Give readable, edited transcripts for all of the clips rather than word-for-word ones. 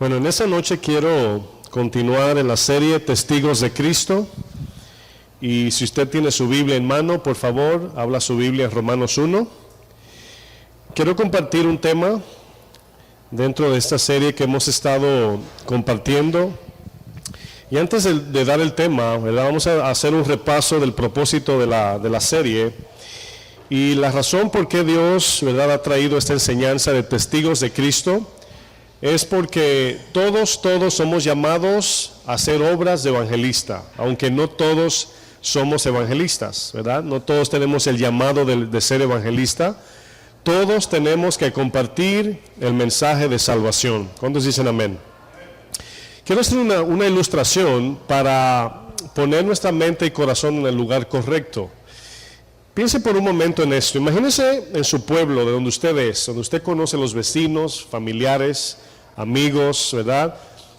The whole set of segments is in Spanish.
Bueno, en esta noche quiero continuar en la serie Testigos de Cristo. Y si usted tiene su Biblia en mano, por favor, abra su Biblia en Romanos 1. Quiero compartir un tema dentro de esta serie que hemos estado compartiendo. Y antes de dar el tema, ¿verdad? Vamos a hacer un repaso del propósito de la serie y la razón por qué Dios, ¿verdad?, ha traído esta enseñanza de Testigos de Cristo. Es porque todos somos llamados a hacer obras de evangelista, aunque no todos somos evangelistas, ¿verdad? No todos tenemos el llamado de ser evangelista. Todos tenemos que compartir el mensaje de salvación. ¿Cuántos dicen amén? Quiero hacer una ilustración para poner nuestra mente y corazón en el lugar correcto. Piense por un momento en esto. Imagínese en su pueblo, de donde usted es, donde usted conoce los vecinos, familiares, amigos, ¿verdad?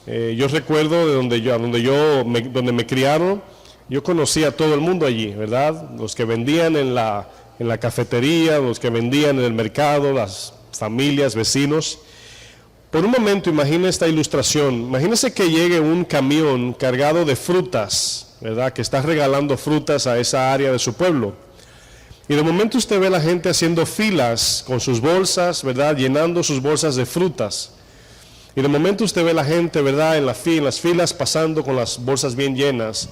Yo recuerdo de donde me criaron, yo conocía a todo el mundo allí, ¿verdad? Los que vendían en la cafetería, los que vendían en el mercado, las familias, vecinos. Por un momento imagine esta ilustración. Imagínese que llegue un camión cargado de frutas, ¿verdad? Que está regalando frutas a esa área de su pueblo. Y de momento usted ve a la gente haciendo filas con sus bolsas, ¿verdad? Llenando sus bolsas de frutas. Y de momento usted ve a la gente, ¿verdad?, en las filas pasando con las bolsas bien llenas.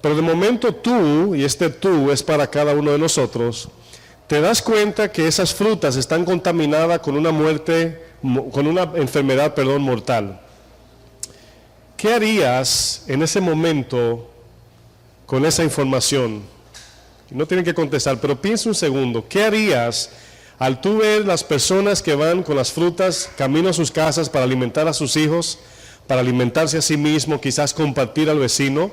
Pero de momento tú, y este tú es para cada uno de nosotros, te das cuenta que esas frutas están contaminadas con una enfermedad mortal. ¿Qué harías en ese momento con esa información? No tienen que contestar, pero piensa un segundo. ¿Qué harías al tú ver las personas que van con las frutas camino a sus casas para alimentar a sus hijos, para alimentarse a sí mismo, quizás compartir al vecino,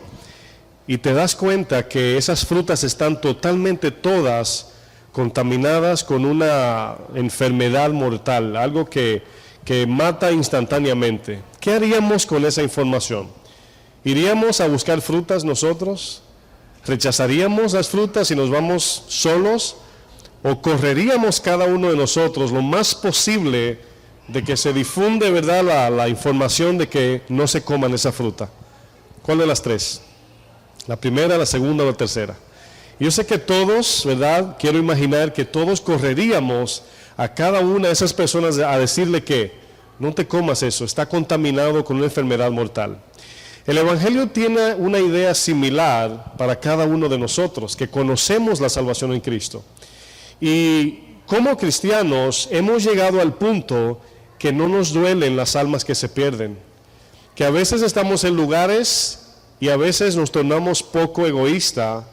y te das cuenta que esas frutas están totalmente todas contaminadas con una enfermedad mortal, algo que mata instantáneamente? ¿Qué haríamos con esa información? ¿Iríamos a buscar frutas nosotros? ¿Rechazaríamos las frutas y nos vamos solos? ¿O correríamos cada uno de nosotros lo más posible de que se difunde, ¿verdad?, la información de que no se coman esa fruta? ¿Cuál de las tres? ¿La primera, la segunda o la tercera? Yo sé que todos, ¿verdad?, quiero imaginar que todos correríamos a cada una de esas personas a decirle que no te comas eso, está contaminado con una enfermedad mortal. El Evangelio tiene una idea similar para cada uno de nosotros, que conocemos la salvación en Cristo. Y como cristianos hemos llegado al punto que no nos duelen las almas que se pierden, que a veces estamos en lugares y a veces nos tornamos poco egoístas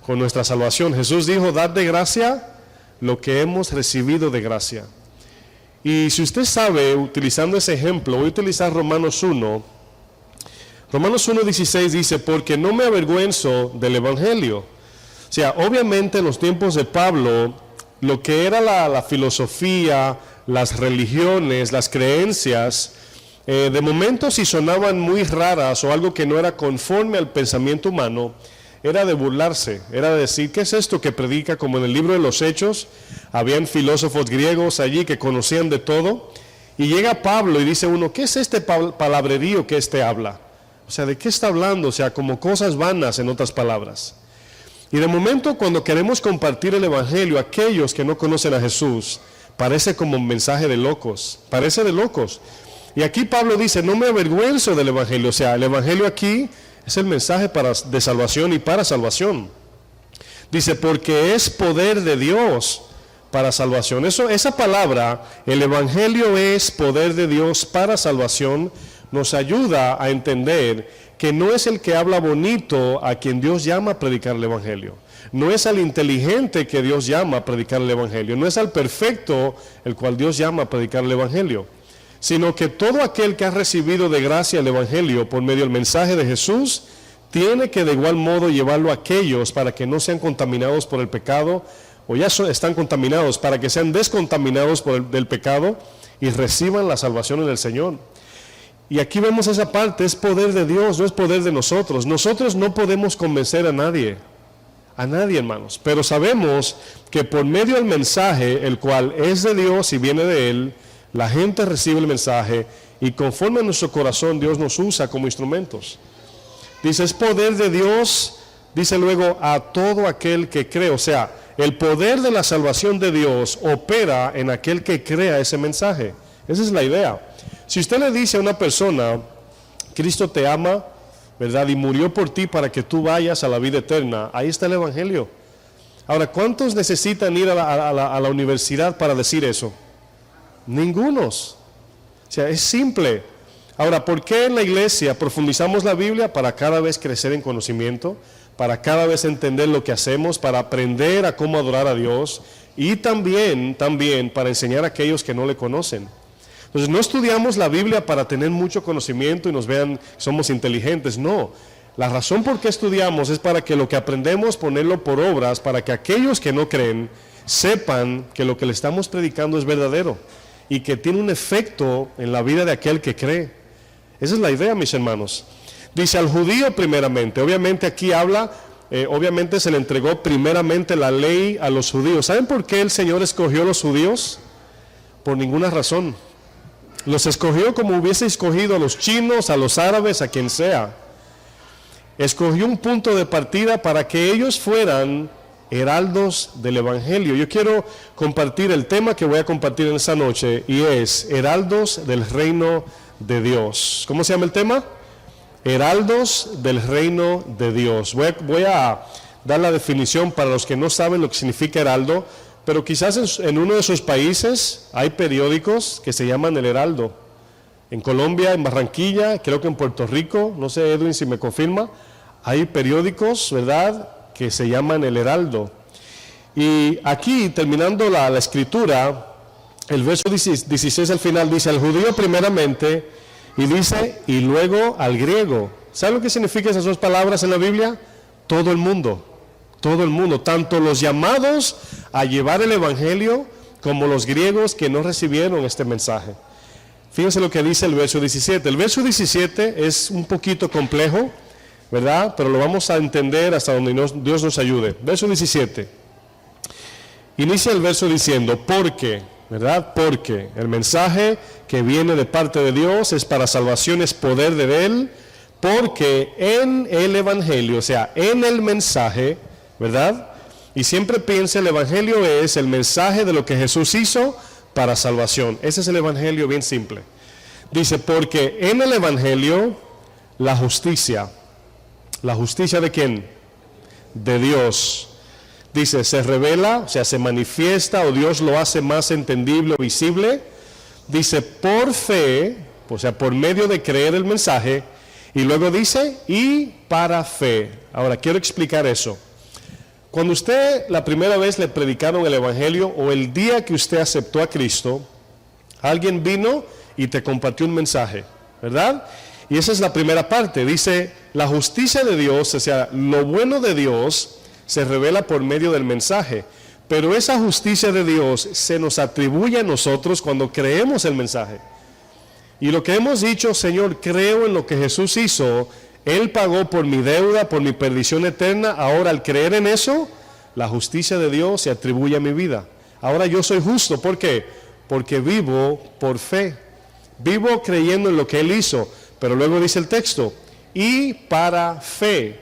con nuestra salvación. Jesús dijo: dad de gracia lo que hemos recibido de gracia. Y si usted sabe, utilizando ese ejemplo, voy a utilizar Romanos 1. Romanos 1:16 dice: porque no me avergüenzo del Evangelio. O sea, obviamente en los tiempos de Pablo, lo que era la filosofía, las religiones, las creencias, de momento si sonaban muy raras o algo que no era conforme al pensamiento humano, era de burlarse, era de decir: ¿qué es esto que predica? Como en el libro de los Hechos, habían filósofos griegos allí que conocían de todo, y llega Pablo y dice uno: ¿qué es este palabrerío que este habla? O sea, ¿de qué está hablando? O sea, como cosas vanas, en otras palabras. Y de momento, cuando queremos compartir el Evangelio a aquellos que no conocen a Jesús, parece como un mensaje de locos, parece de locos. Y aquí Pablo dice: no me avergüenzo del Evangelio. O sea, el Evangelio aquí es el mensaje de salvación y para salvación. Dice: porque es poder de Dios para salvación. Esa palabra, el Evangelio es poder de Dios para salvación, nos ayuda a entender que no es el que habla bonito a quien Dios llama a predicar el Evangelio. No es al inteligente que Dios llama a predicar el Evangelio. No es al perfecto el cual Dios llama a predicar el Evangelio. Sino que todo aquel que ha recibido de gracia el Evangelio por medio del mensaje de Jesús, tiene que de igual modo llevarlo a aquellos para que no sean contaminados por el pecado, o ya están contaminados, para que sean descontaminados del pecado y reciban la salvación en el Señor. Y aquí vemos esa parte: es poder de Dios, no es poder de nosotros. Nosotros no podemos convencer a nadie, hermanos, pero sabemos que por medio del mensaje, el cual es de Dios y viene de Él, la gente recibe el mensaje y conforme a nuestro corazón Dios nos usa como instrumentos. Dice, es poder de Dios, dice luego, a todo aquel que cree. O sea, el poder de la salvación de Dios opera en aquel que crea ese mensaje. Esa es la idea. Si usted le dice a una persona, Cristo te ama, ¿verdad? Y murió por ti para que tú vayas a la vida eterna, ahí está el Evangelio. Ahora, ¿cuántos necesitan ir a la universidad para decir eso? Ningunos. O sea, es simple. Ahora, ¿por qué en la iglesia profundizamos la Biblia? Para cada vez crecer en conocimiento, para cada vez entender lo que hacemos, para aprender a cómo adorar a Dios y también para enseñar a aquellos que no le conocen. Entonces, no estudiamos la Biblia para tener mucho conocimiento y nos vean que somos inteligentes, no. La razón por qué estudiamos es para que lo que aprendemos ponerlo por obras, para que aquellos que no creen sepan que lo que le estamos predicando es verdadero y que tiene un efecto en la vida de aquel que cree. Esa es la idea, mis hermanos. Dice al judío primeramente, obviamente aquí habla, obviamente se le entregó primeramente la ley a los judíos. ¿Saben por qué el Señor escogió a los judíos? Por ninguna razón. Los escogió como hubiese escogido a los chinos, a los árabes, a quien sea. Escogió un punto de partida para que ellos fueran heraldos del Evangelio. Yo quiero compartir el tema que voy a compartir en esta noche y es heraldos del reino de Dios. ¿Cómo se llama el tema? Heraldos del reino de Dios. Voy a dar la definición para los que no saben lo que significa heraldo, pero quizás en uno de sus países hay periódicos que se llaman El Heraldo. En Colombia, en Barranquilla, creo que en Puerto Rico, no sé Edwin si me confirma, hay periódicos, ¿verdad?, que se llaman El Heraldo. Y aquí, terminando la escritura, el verso 16 al final dice, al judío primeramente, y dice, y luego al griego. ¿Sabe lo que significan esas dos palabras en la Biblia? Todo el mundo, tanto los llamados a llevar el Evangelio, como los griegos que no recibieron este mensaje. Fíjense lo que dice el verso 17. El verso 17 es un poquito complejo, ¿verdad? Pero lo vamos a entender hasta donde Dios nos ayude. Verso 17. Inicia el verso diciendo, porque, ¿verdad? Porque el mensaje que viene de parte de Dios es para salvación, es poder de Él, porque en el Evangelio, o sea, en el mensaje, ¿verdad? Y siempre piensa, el Evangelio es el mensaje de lo que Jesús hizo para salvación. Ese es el Evangelio bien simple. Dice, porque en el Evangelio la justicia ¿de quién? De Dios. Dice, se revela, o sea, se manifiesta o Dios lo hace más entendible o visible. Dice, por fe, o sea, por medio de creer el mensaje. Y luego dice, y para fe. Ahora, quiero explicar eso. Cuando usted la primera vez le predicaron el Evangelio o el día que usted aceptó a Cristo, alguien vino y te compartió un mensaje, ¿verdad? Y esa es la primera parte. Dice, la justicia de Dios, o sea, lo bueno de Dios se revela por medio del mensaje. Pero esa justicia de Dios se nos atribuye a nosotros cuando creemos el mensaje. Y lo que hemos dicho, Señor, creo en lo que Jesús hizo. Él pagó por mi deuda, por mi perdición eterna. Ahora, al creer en eso, la justicia de Dios se atribuye a mi vida. Ahora yo soy justo. ¿Por qué? Porque vivo por fe. Vivo creyendo en lo que Él hizo. Pero luego dice el texto, y para fe.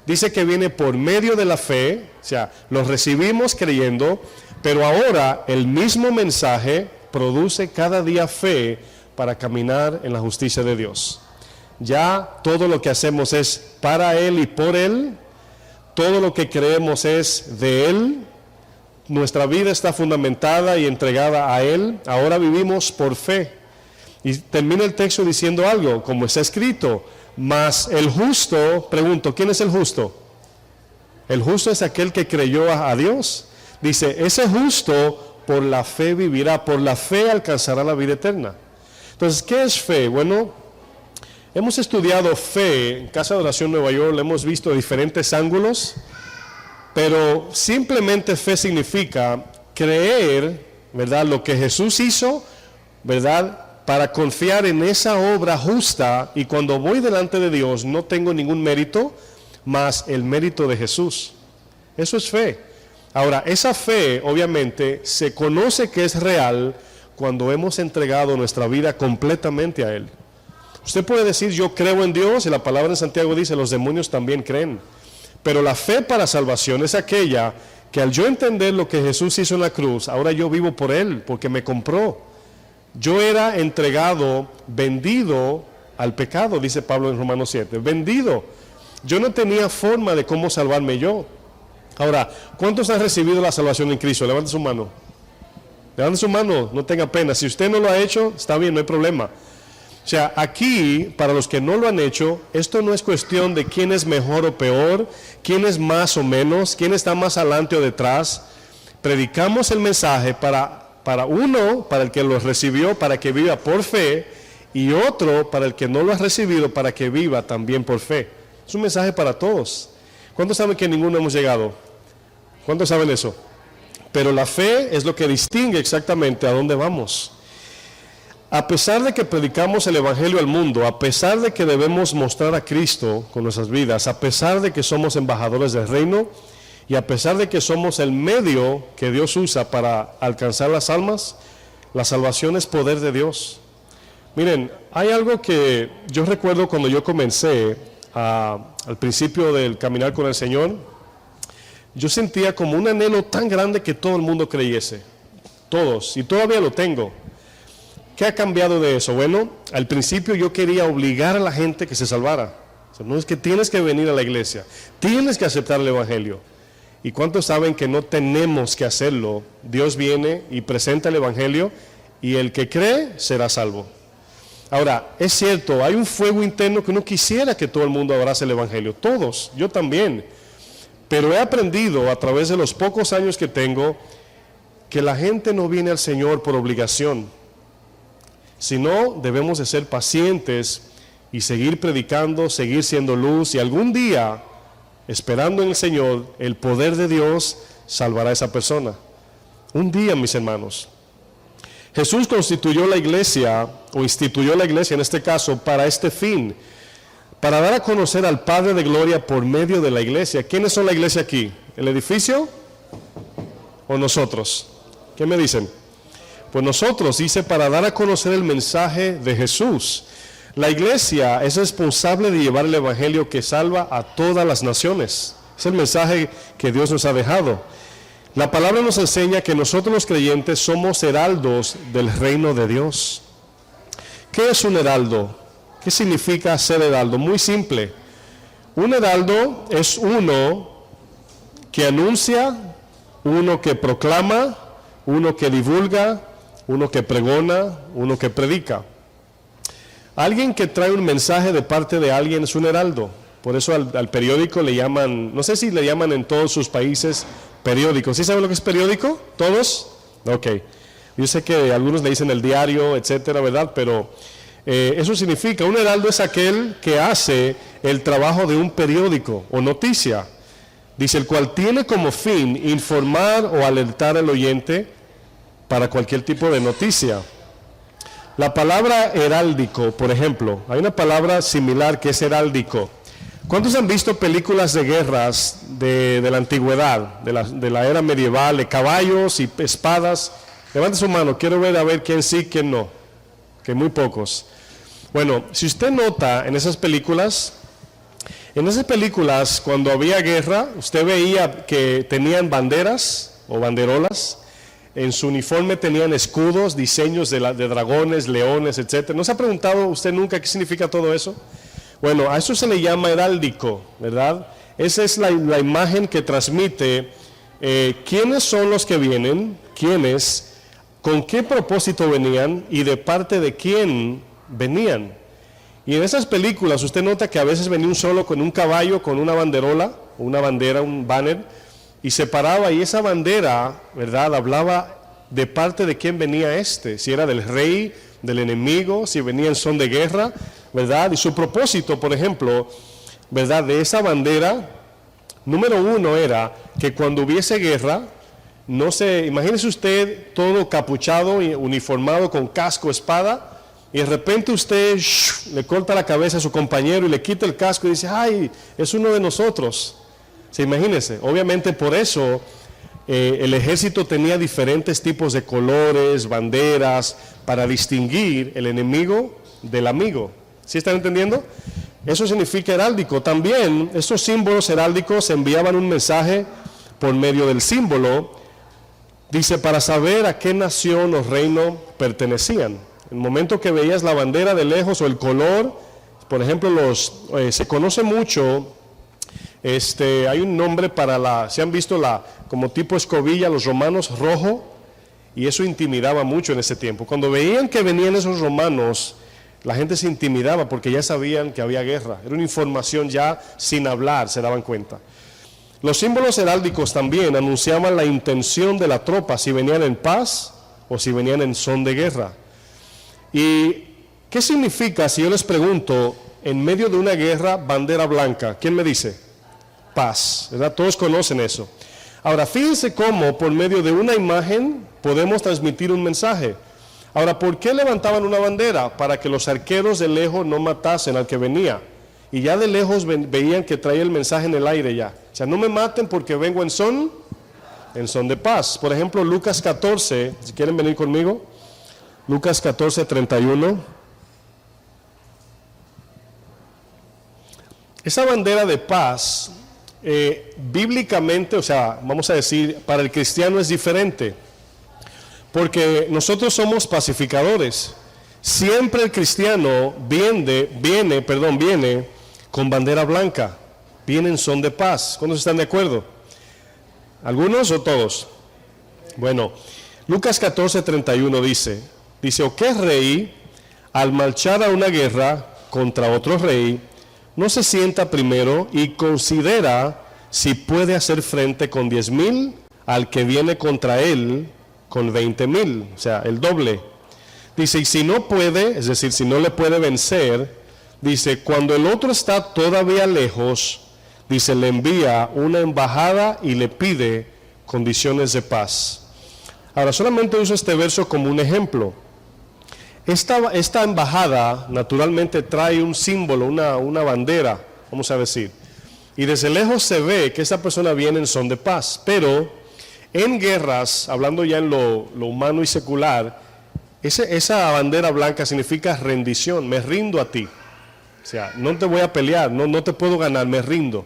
Dice que viene por medio de la fe, o sea, lo recibimos creyendo, pero ahora el mismo mensaje produce cada día fe para caminar en la justicia de Dios. Ya todo lo que hacemos es para Él y por Él, todo lo que creemos es de Él, nuestra vida está fundamentada y entregada a Él, ahora vivimos por fe. Y termina el texto diciendo algo, como está escrito, mas el justo, pregunto, ¿quién es el justo? El justo es aquel que creyó a Dios. Dice, ese justo por la fe vivirá, por la fe alcanzará la vida eterna. Entonces, ¿qué es fe? Bueno, hemos estudiado fe en Casa de Oración Nueva York, lo hemos visto de diferentes ángulos, pero simplemente fe significa creer, ¿verdad? Lo que Jesús hizo, ¿verdad? Para confiar en esa obra justa, y cuando voy delante de Dios no tengo ningún mérito más el mérito de Jesús. Eso es fe. Ahora, esa fe obviamente se conoce que es real cuando hemos entregado nuestra vida completamente a Él. Usted puede decir, yo creo en Dios, y la palabra en Santiago dice, los demonios también creen. Pero la fe para salvación es aquella que al yo entender lo que Jesús hizo en la cruz, ahora yo vivo por Él, porque me compró. Yo era entregado, vendido al pecado, dice Pablo en Romanos 7, vendido. Yo no tenía forma de cómo salvarme yo. Ahora, ¿cuántos han recibido la salvación en Cristo? Levante su mano. Levante su mano, no tenga pena. Si usted no lo ha hecho, está bien, no hay problema. O sea, aquí, para los que no lo han hecho, esto no es cuestión de quién es mejor o peor, quién es más o menos, quién está más adelante o detrás. Predicamos el mensaje para uno, para el que lo recibió, para que viva por fe, y otro, para el que no lo ha recibido, para que viva también por fe. Es un mensaje para todos. ¿Cuántos saben que ninguno hemos llegado? ¿Cuántos saben eso? Pero la fe es lo que distingue exactamente a dónde vamos. A pesar de que predicamos el Evangelio al mundo, a pesar de que debemos mostrar a Cristo con nuestras vidas, a pesar de que somos embajadores del reino y a pesar de que somos el medio que Dios usa para alcanzar las almas, la salvación es poder de Dios. Miren, hay algo que yo recuerdo cuando yo comencé al principio del caminar con el Señor. Yo sentía como un anhelo tan grande que todo el mundo creyese, todos, y todavía lo tengo. ¿Qué ha cambiado de eso? Bueno, al principio yo quería obligar a la gente que se salvara. O sea, no es que tienes que venir a la iglesia, tienes que aceptar el Evangelio. ¿Y cuántos saben que no tenemos que hacerlo? Dios viene y presenta el Evangelio y el que cree será salvo. Ahora, es cierto, hay un fuego interno que uno quisiera que todo el mundo abrace el Evangelio, todos, yo también. Pero he aprendido a través de los pocos años que tengo que la gente no viene al Señor por obligación, sino debemos de ser pacientes y seguir predicando, seguir siendo luz, y algún día, esperando en el Señor, el poder de Dios salvará a esa persona. Un día, mis hermanos. Jesús constituyó la iglesia, o instituyó la iglesia en este caso, para este fin, para dar a conocer al Padre de Gloria por medio de la iglesia. ¿Quiénes son la iglesia aquí? ¿El edificio o nosotros? ¿Qué me dicen? Pues nosotros, dice, para dar a conocer el mensaje de Jesús. La iglesia es responsable de llevar el evangelio que salva a todas las naciones. Es el mensaje que Dios nos ha dejado. La palabra nos enseña que nosotros los creyentes somos heraldos del reino de Dios. ¿Qué es un heraldo? ¿Qué significa ser heraldo? Muy simple. Un heraldo es uno que anuncia, uno que proclama, uno que divulga, uno que pregona, uno que predica. Alguien que trae un mensaje de parte de alguien es un heraldo. Por eso al periódico le llaman, no sé si le llaman en todos sus países periódico. ¿Sí saben lo que es periódico? ¿Todos? Ok. Yo sé que algunos le dicen el diario, etcétera, ¿verdad? Pero eso significa, un heraldo es aquel que hace el trabajo de un periódico o noticia. Dice, el cual tiene como fin informar o alertar al oyente para cualquier tipo de noticia. La palabra heráldico, por ejemplo, hay una palabra similar que es heráldico. ¿Cuántos han visto películas de guerras de la antigüedad, de la era medieval, de caballos y espadas? Levante su mano, quiero ver a ver quién sí, quién no. Que muy pocos. Bueno, si usted nota en esas películas cuando había guerra, usted veía que tenían banderas o banderolas. En su uniforme tenían escudos, diseños de dragones, leones, etc. ¿No se ha preguntado usted nunca qué significa todo eso? Bueno, a eso se le llama heráldico, ¿verdad? Esa es la imagen que transmite quiénes son los que vienen, quiénes, con qué propósito venían y de parte de quién venían. Y en esas películas usted nota que a veces venía un solo con un caballo, con una banderola, una bandera, un banner, y se paraba, y esa bandera, ¿verdad?, hablaba de parte de quién venía si era del rey, del enemigo, si venía en son de guerra, ¿verdad? Y su propósito, por ejemplo, ¿verdad?, de esa bandera, número uno era que cuando hubiese guerra, imagínese usted todo capuchado y uniformado con casco, espada, y de repente usted le corta la cabeza a su compañero y le quita el casco y dice, ¡ay, es uno de nosotros! Sí, imagínense, obviamente por eso el ejército tenía diferentes tipos de colores, banderas, para distinguir el enemigo del amigo. ¿Sí están entendiendo? Eso significa heráldico. También estos símbolos heráldicos enviaban un mensaje por medio del símbolo, dice, para saber a qué nación o reino pertenecían. En el momento que veías la bandera de lejos o el color, por ejemplo, se conoce mucho, hay un nombre para se han visto como tipo escobilla, los romanos, rojo, y eso intimidaba mucho en ese tiempo. Cuando veían que venían esos romanos, la gente se intimidaba porque ya sabían que había guerra. Era una información ya sin hablar, se daban cuenta. Los símbolos heráldicos también anunciaban la intención de la tropa, si venían en paz o si venían en son de guerra. ¿Y qué significa, si yo les pregunto, en medio de una guerra, bandera blanca? ¿Quién me dice? Paz, ¿verdad? Todos conocen eso. Ahora, fíjense cómo por medio de una imagen podemos transmitir un mensaje. Ahora, ¿por qué levantaban una bandera? Para que los arqueros de lejos no matasen al que venía. Y ya de lejos veían que traía el mensaje en el aire ya. O sea, no me maten porque vengo en son de paz. Por ejemplo, Lucas 14, si quieren venir conmigo. Lucas 14, 31. Esa bandera de paz, bíblicamente, o sea, vamos a decir, para el cristiano es diferente. Porque nosotros somos pacificadores. Siempre el cristiano viene con bandera blanca. Viene en son de paz. ¿Cuántos están de acuerdo? ¿Algunos o todos? Bueno, Lucas 14, 31 dice, ¿o qué rey al marchar a una guerra contra otro rey no se sienta primero y considera si puede hacer frente con 10,000 al que viene contra él con 20,000, o sea, el doble? Dice, y si no puede, es decir, si no le puede vencer, dice, cuando el otro está todavía lejos, dice, le envía una embajada y le pide condiciones de paz. Ahora, solamente uso este verso como un ejemplo. Esta embajada naturalmente trae un símbolo, una bandera, vamos a decir, y desde lejos se ve que esa persona viene en son de paz, pero en guerras, hablando ya en lo humano y secular, esa bandera blanca significa rendición, me rindo a ti. O sea, no te voy a pelear, no te puedo ganar, me rindo.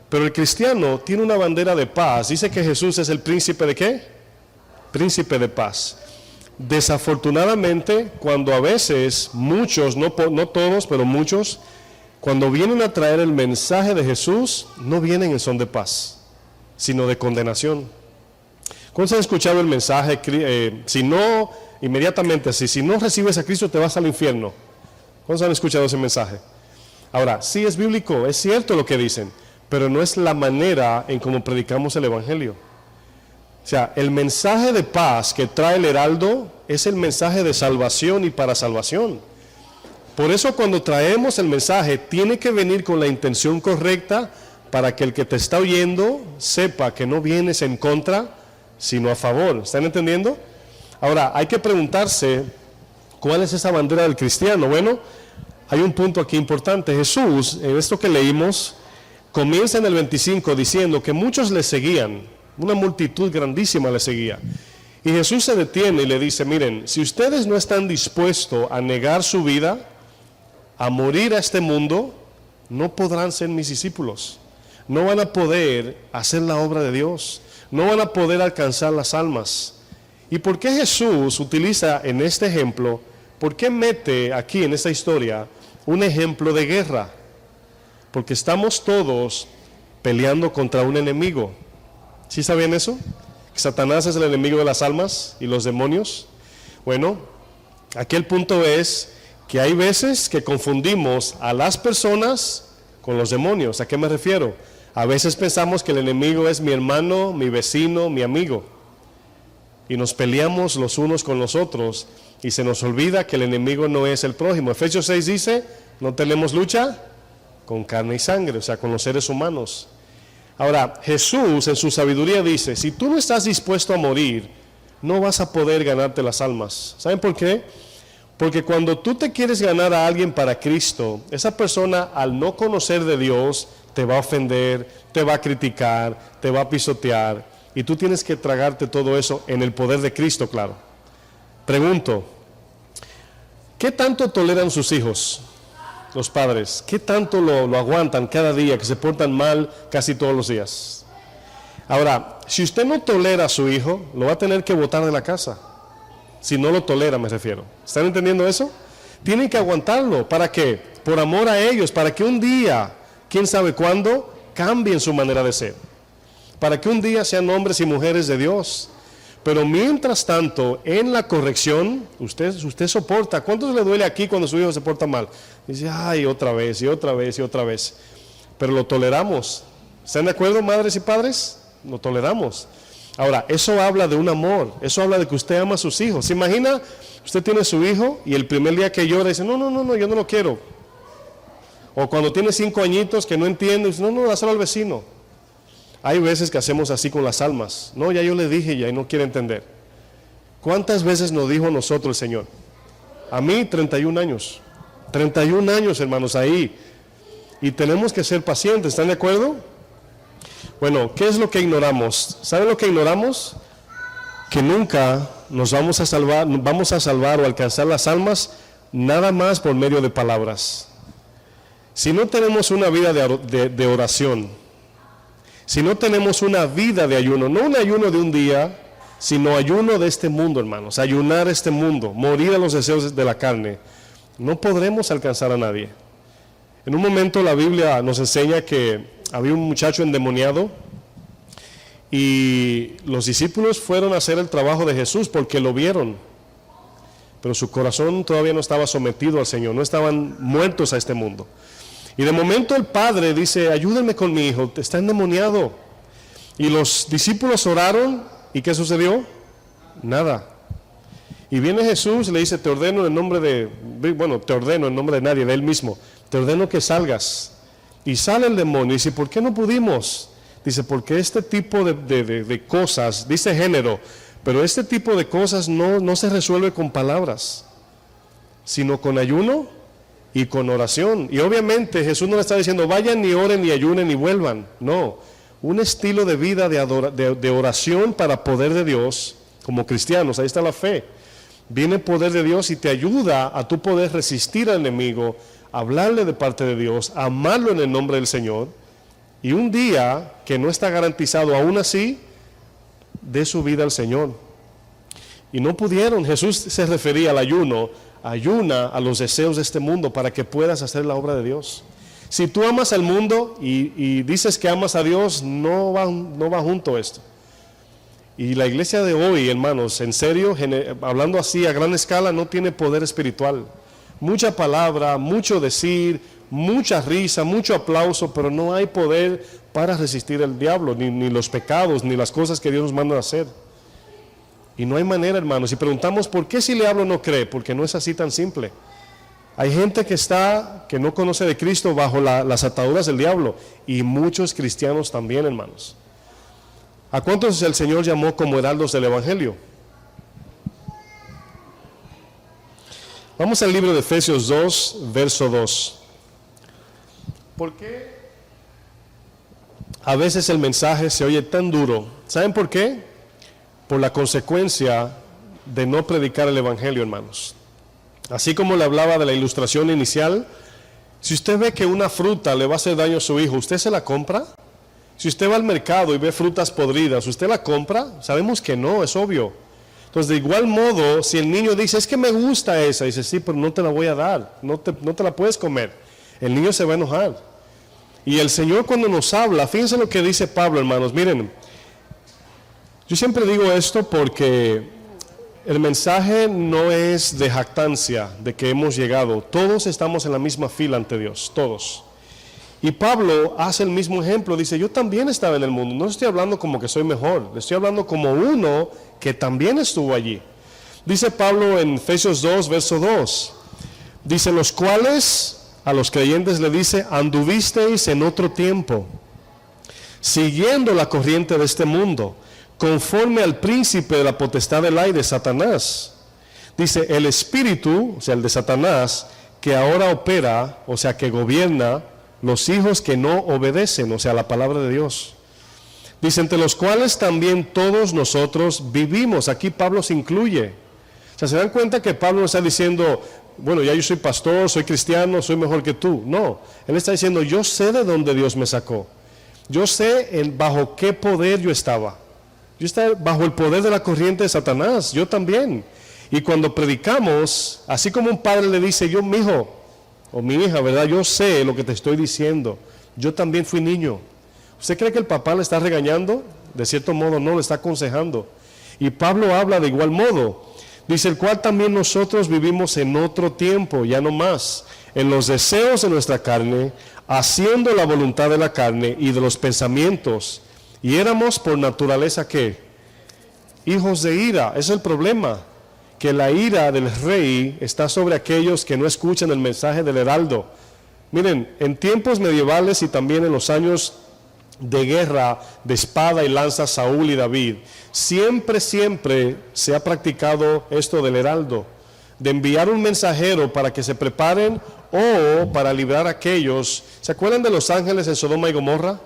Pero el cristiano tiene una bandera de paz. Dice que Jesús es el príncipe de ¿qué? Príncipe de paz. Desafortunadamente, cuando a veces muchos, no todos, pero muchos, cuando vienen a traer el mensaje de Jesús, no vienen en son de paz, sino de condenación. ¿Cuántos han escuchado el mensaje? Si no recibes a Cristo te vas al infierno. ¿Cuántos han escuchado ese mensaje? Ahora, sí es bíblico, es cierto lo que dicen, pero no es la manera en cómo predicamos el Evangelio. O sea, el mensaje de paz que trae el heraldo es el mensaje de salvación y para salvación. Por eso cuando traemos el mensaje tiene que venir con la intención correcta para que el que te está oyendo sepa que no vienes en contra, sino a favor. ¿Están entendiendo? Ahora, hay que preguntarse, ¿cuál es esa bandera del cristiano? Bueno, hay un punto aquí importante. Jesús, en esto que leímos, comienza en el 25 diciendo que muchos le seguían, una multitud grandísima le seguía. Y Jesús se detiene y le dice, miren, si ustedes no están dispuestos a negar su vida, a morir a este mundo, no podrán ser mis discípulos. No van a poder hacer la obra de Dios. No van a poder alcanzar las almas. ¿Y por qué Jesús utiliza en este ejemplo, por qué mete aquí en esta historia un ejemplo de guerra? Porque estamos todos peleando contra un enemigo. ¿Sí sabían eso? ¿Que Satanás es el enemigo de las almas y los demonios? Bueno, aquí el punto es que hay veces que confundimos a las personas con los demonios. ¿A qué me refiero? A veces pensamos que el enemigo es mi hermano, mi vecino, mi amigo. Y nos peleamos los unos con los otros y se nos olvida que el enemigo no es el prójimo. Efesios 6 dice, no tenemos lucha con carne y sangre, o sea, con los seres humanos. Ahora, Jesús en su sabiduría dice, si tú no estás dispuesto a morir, no vas a poder ganarte las almas. ¿Saben por qué? Porque cuando tú te quieres ganar a alguien para Cristo, esa persona al no conocer de Dios te va a ofender, te va a criticar, te va a pisotear. Y tú tienes que tragarte todo eso en el poder de Cristo, claro. Pregunto, ¿qué tanto toleran sus hijos, los padres? ¿Qué tanto lo aguantan cada día, que se portan mal casi todos los días? Ahora, si usted no tolera a su hijo, lo va a tener que botar de la casa. Si no lo tolera, me refiero. ¿Están entendiendo eso? Tienen que aguantarlo. ¿Para qué? Por amor a ellos, para que un día, quién sabe cuándo, cambien su manera de ser. Para que un día sean hombres y mujeres de Dios. Pero mientras tanto, en la corrección, usted soporta. ¿Cuántos le duele aquí cuando su hijo se porta mal? Dice, ay, otra vez, y otra vez, y otra vez. Pero lo toleramos. ¿Están de acuerdo, madres y padres? Lo toleramos. Ahora, eso habla de un amor. Eso habla de que usted ama a sus hijos. ¿Se imagina? Usted tiene a su hijo y el primer día que llora dice, no, yo no lo quiero. O cuando tiene 5 añitos que no entiende, dice, no, dáselo al vecino. Hay veces que hacemos así con las almas. No, ya yo le dije ya y no quiere entender. ¿Cuántas veces nos dijo a nosotros el Señor? A mí 31 años. 31 años, hermanos, ahí. Y tenemos que ser pacientes, ¿están de acuerdo? Bueno, ¿qué es lo que ignoramos? ¿Saben lo que ignoramos? Que nunca nos vamos a salvar o alcanzar las almas nada más por medio de palabras. Si no tenemos una vida de oración, si no tenemos una vida de ayuno, no un ayuno de un día, sino ayuno de este mundo, hermanos, ayunar este mundo, morir a los deseos de la carne, no podremos alcanzar a nadie. En un momento la Biblia nos enseña que había un muchacho endemoniado y los discípulos fueron a hacer el trabajo de Jesús porque lo vieron, pero su corazón todavía no estaba sometido al Señor, no estaban muertos a este mundo. Y de momento el padre dice, ayúdenme con mi hijo, está endemoniado. Y los discípulos oraron, ¿y qué sucedió? Nada. Y viene Jesús y le dice, te ordeno en nombre de nadie, de él mismo, te ordeno que salgas. Y sale el demonio y dice, ¿por qué no pudimos? Dice, porque este tipo de cosas, dice género, pero este tipo de cosas no se resuelve con palabras, sino con ayuno y con oración. Y obviamente Jesús no le está diciendo, vayan ni oren ni ayunen ni vuelvan. No, un estilo de vida de oración para poder de Dios, como cristianos, ahí está la fe. Viene el poder de Dios y te ayuda a tu poder resistir al enemigo, hablarle de parte de Dios, amarlo en el nombre del Señor, y un día que no está garantizado, aún así, dé su vida al Señor. Y no pudieron. Jesús se refería al ayuno, ayuna a los deseos de este mundo para que puedas hacer la obra de Dios. Si tú amas al mundo y dices que amas a Dios, no va junto esto. Y la iglesia de hoy, hermanos, en serio, hablando así a gran escala, no tiene poder espiritual. Mucha palabra, mucho decir, mucha risa, mucho aplauso, pero no hay poder para resistir al diablo, ni los pecados, ni las cosas que Dios nos manda a hacer. Y no hay manera, hermanos. Si preguntamos por qué si le hablo no cree, porque no es así tan simple. Hay gente que no conoce de Cristo bajo las ataduras del diablo, y muchos cristianos también, hermanos. ¿A cuántos el Señor llamó como heraldos del Evangelio? Vamos al libro de Efesios 2, verso 2. ¿Por qué a veces el mensaje se oye tan duro? ¿Saben por qué? Por la consecuencia de no predicar el Evangelio, hermanos. Así como le hablaba de la ilustración inicial, si usted ve que una fruta le va a hacer daño a su hijo, ¿usted se la compra? Si usted va al mercado y ve frutas podridas, ¿usted la compra? Sabemos que no, es obvio. Entonces, de igual modo, si el niño dice, es que me gusta esa, dice, sí, pero no te la voy a dar, no te la puedes comer. El niño se va a enojar. Y el Señor cuando nos habla, fíjense lo que dice Pablo, hermanos, miren, yo siempre digo esto porque el mensaje no es de jactancia, de que hemos llegado. Todos estamos en la misma fila ante Dios, todos. Y Pablo hace el mismo ejemplo, dice, yo también estaba en el mundo, no estoy hablando como que soy mejor, le estoy hablando como uno que también estuvo allí. Dice Pablo en Efesios 2, verso 2, dice, los cuales a los creyentes le dice, anduvisteis en otro tiempo, siguiendo la corriente de este mundo, conforme al príncipe de la potestad del aire, Satanás. Dice, el espíritu, o sea, el de Satanás, que ahora opera, o sea, que gobierna los hijos que no obedecen, o sea, la palabra de Dios. Dice, entre los cuales también todos nosotros vivimos. Aquí Pablo se incluye. O sea, ¿se dan cuenta que Pablo no está diciendo, bueno, ya yo soy pastor, soy cristiano, soy mejor que tú? No, él está diciendo, yo sé de dónde Dios me sacó. Yo sé bajo qué poder yo estaba. Yo estaba bajo el poder de la corriente de Satanás, yo también. Y cuando predicamos, así como un padre le dice, yo, mi hijo o mi hija, ¿verdad? Yo sé lo que te estoy diciendo. Yo también fui niño. ¿Usted cree que el papá le está regañando? De cierto modo no, le está aconsejando. Y Pablo habla de igual modo. Dice, el cual también nosotros vivimos en otro tiempo, ya no más, en los deseos de nuestra carne, haciendo la voluntad de la carne y de los pensamientos. Y éramos por naturaleza, ¿qué? Hijos de ira. Ese es el problema, que la ira del rey está sobre aquellos que no escuchan el mensaje del heraldo. Miren, en tiempos medievales y también en los años de guerra, de espada y lanza, Saúl y David, siempre se ha practicado esto del heraldo, de enviar un mensajero para que se preparen o para librar a aquellos. ¿Se acuerdan de los ángeles en Sodoma y Gomorra?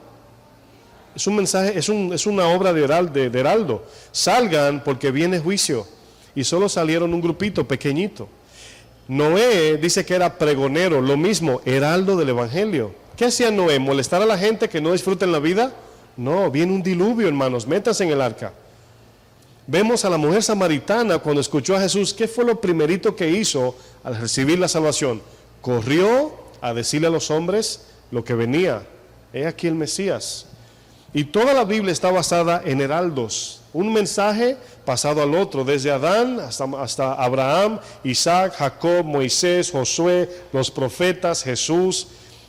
Es un mensaje, es una obra de heraldo. Salgan porque viene juicio. Y solo salieron un grupito pequeñito. Noé dice que era pregonero, lo mismo, heraldo del evangelio. ¿Qué hacía Noé? ¿Molestar a la gente que no disfruten la vida? No, viene un diluvio, hermanos, métanse en el arca. Vemos a la mujer samaritana cuando escuchó a Jesús, ¿qué fue lo primerito que hizo al recibir la salvación? Corrió a decirle a los hombres lo que venía. He aquí el Mesías. Y toda la Biblia está basada en heraldos, un mensaje pasado al otro, desde Adán hasta Abraham, Isaac, Jacob, Moisés, Josué, los profetas, Jesús.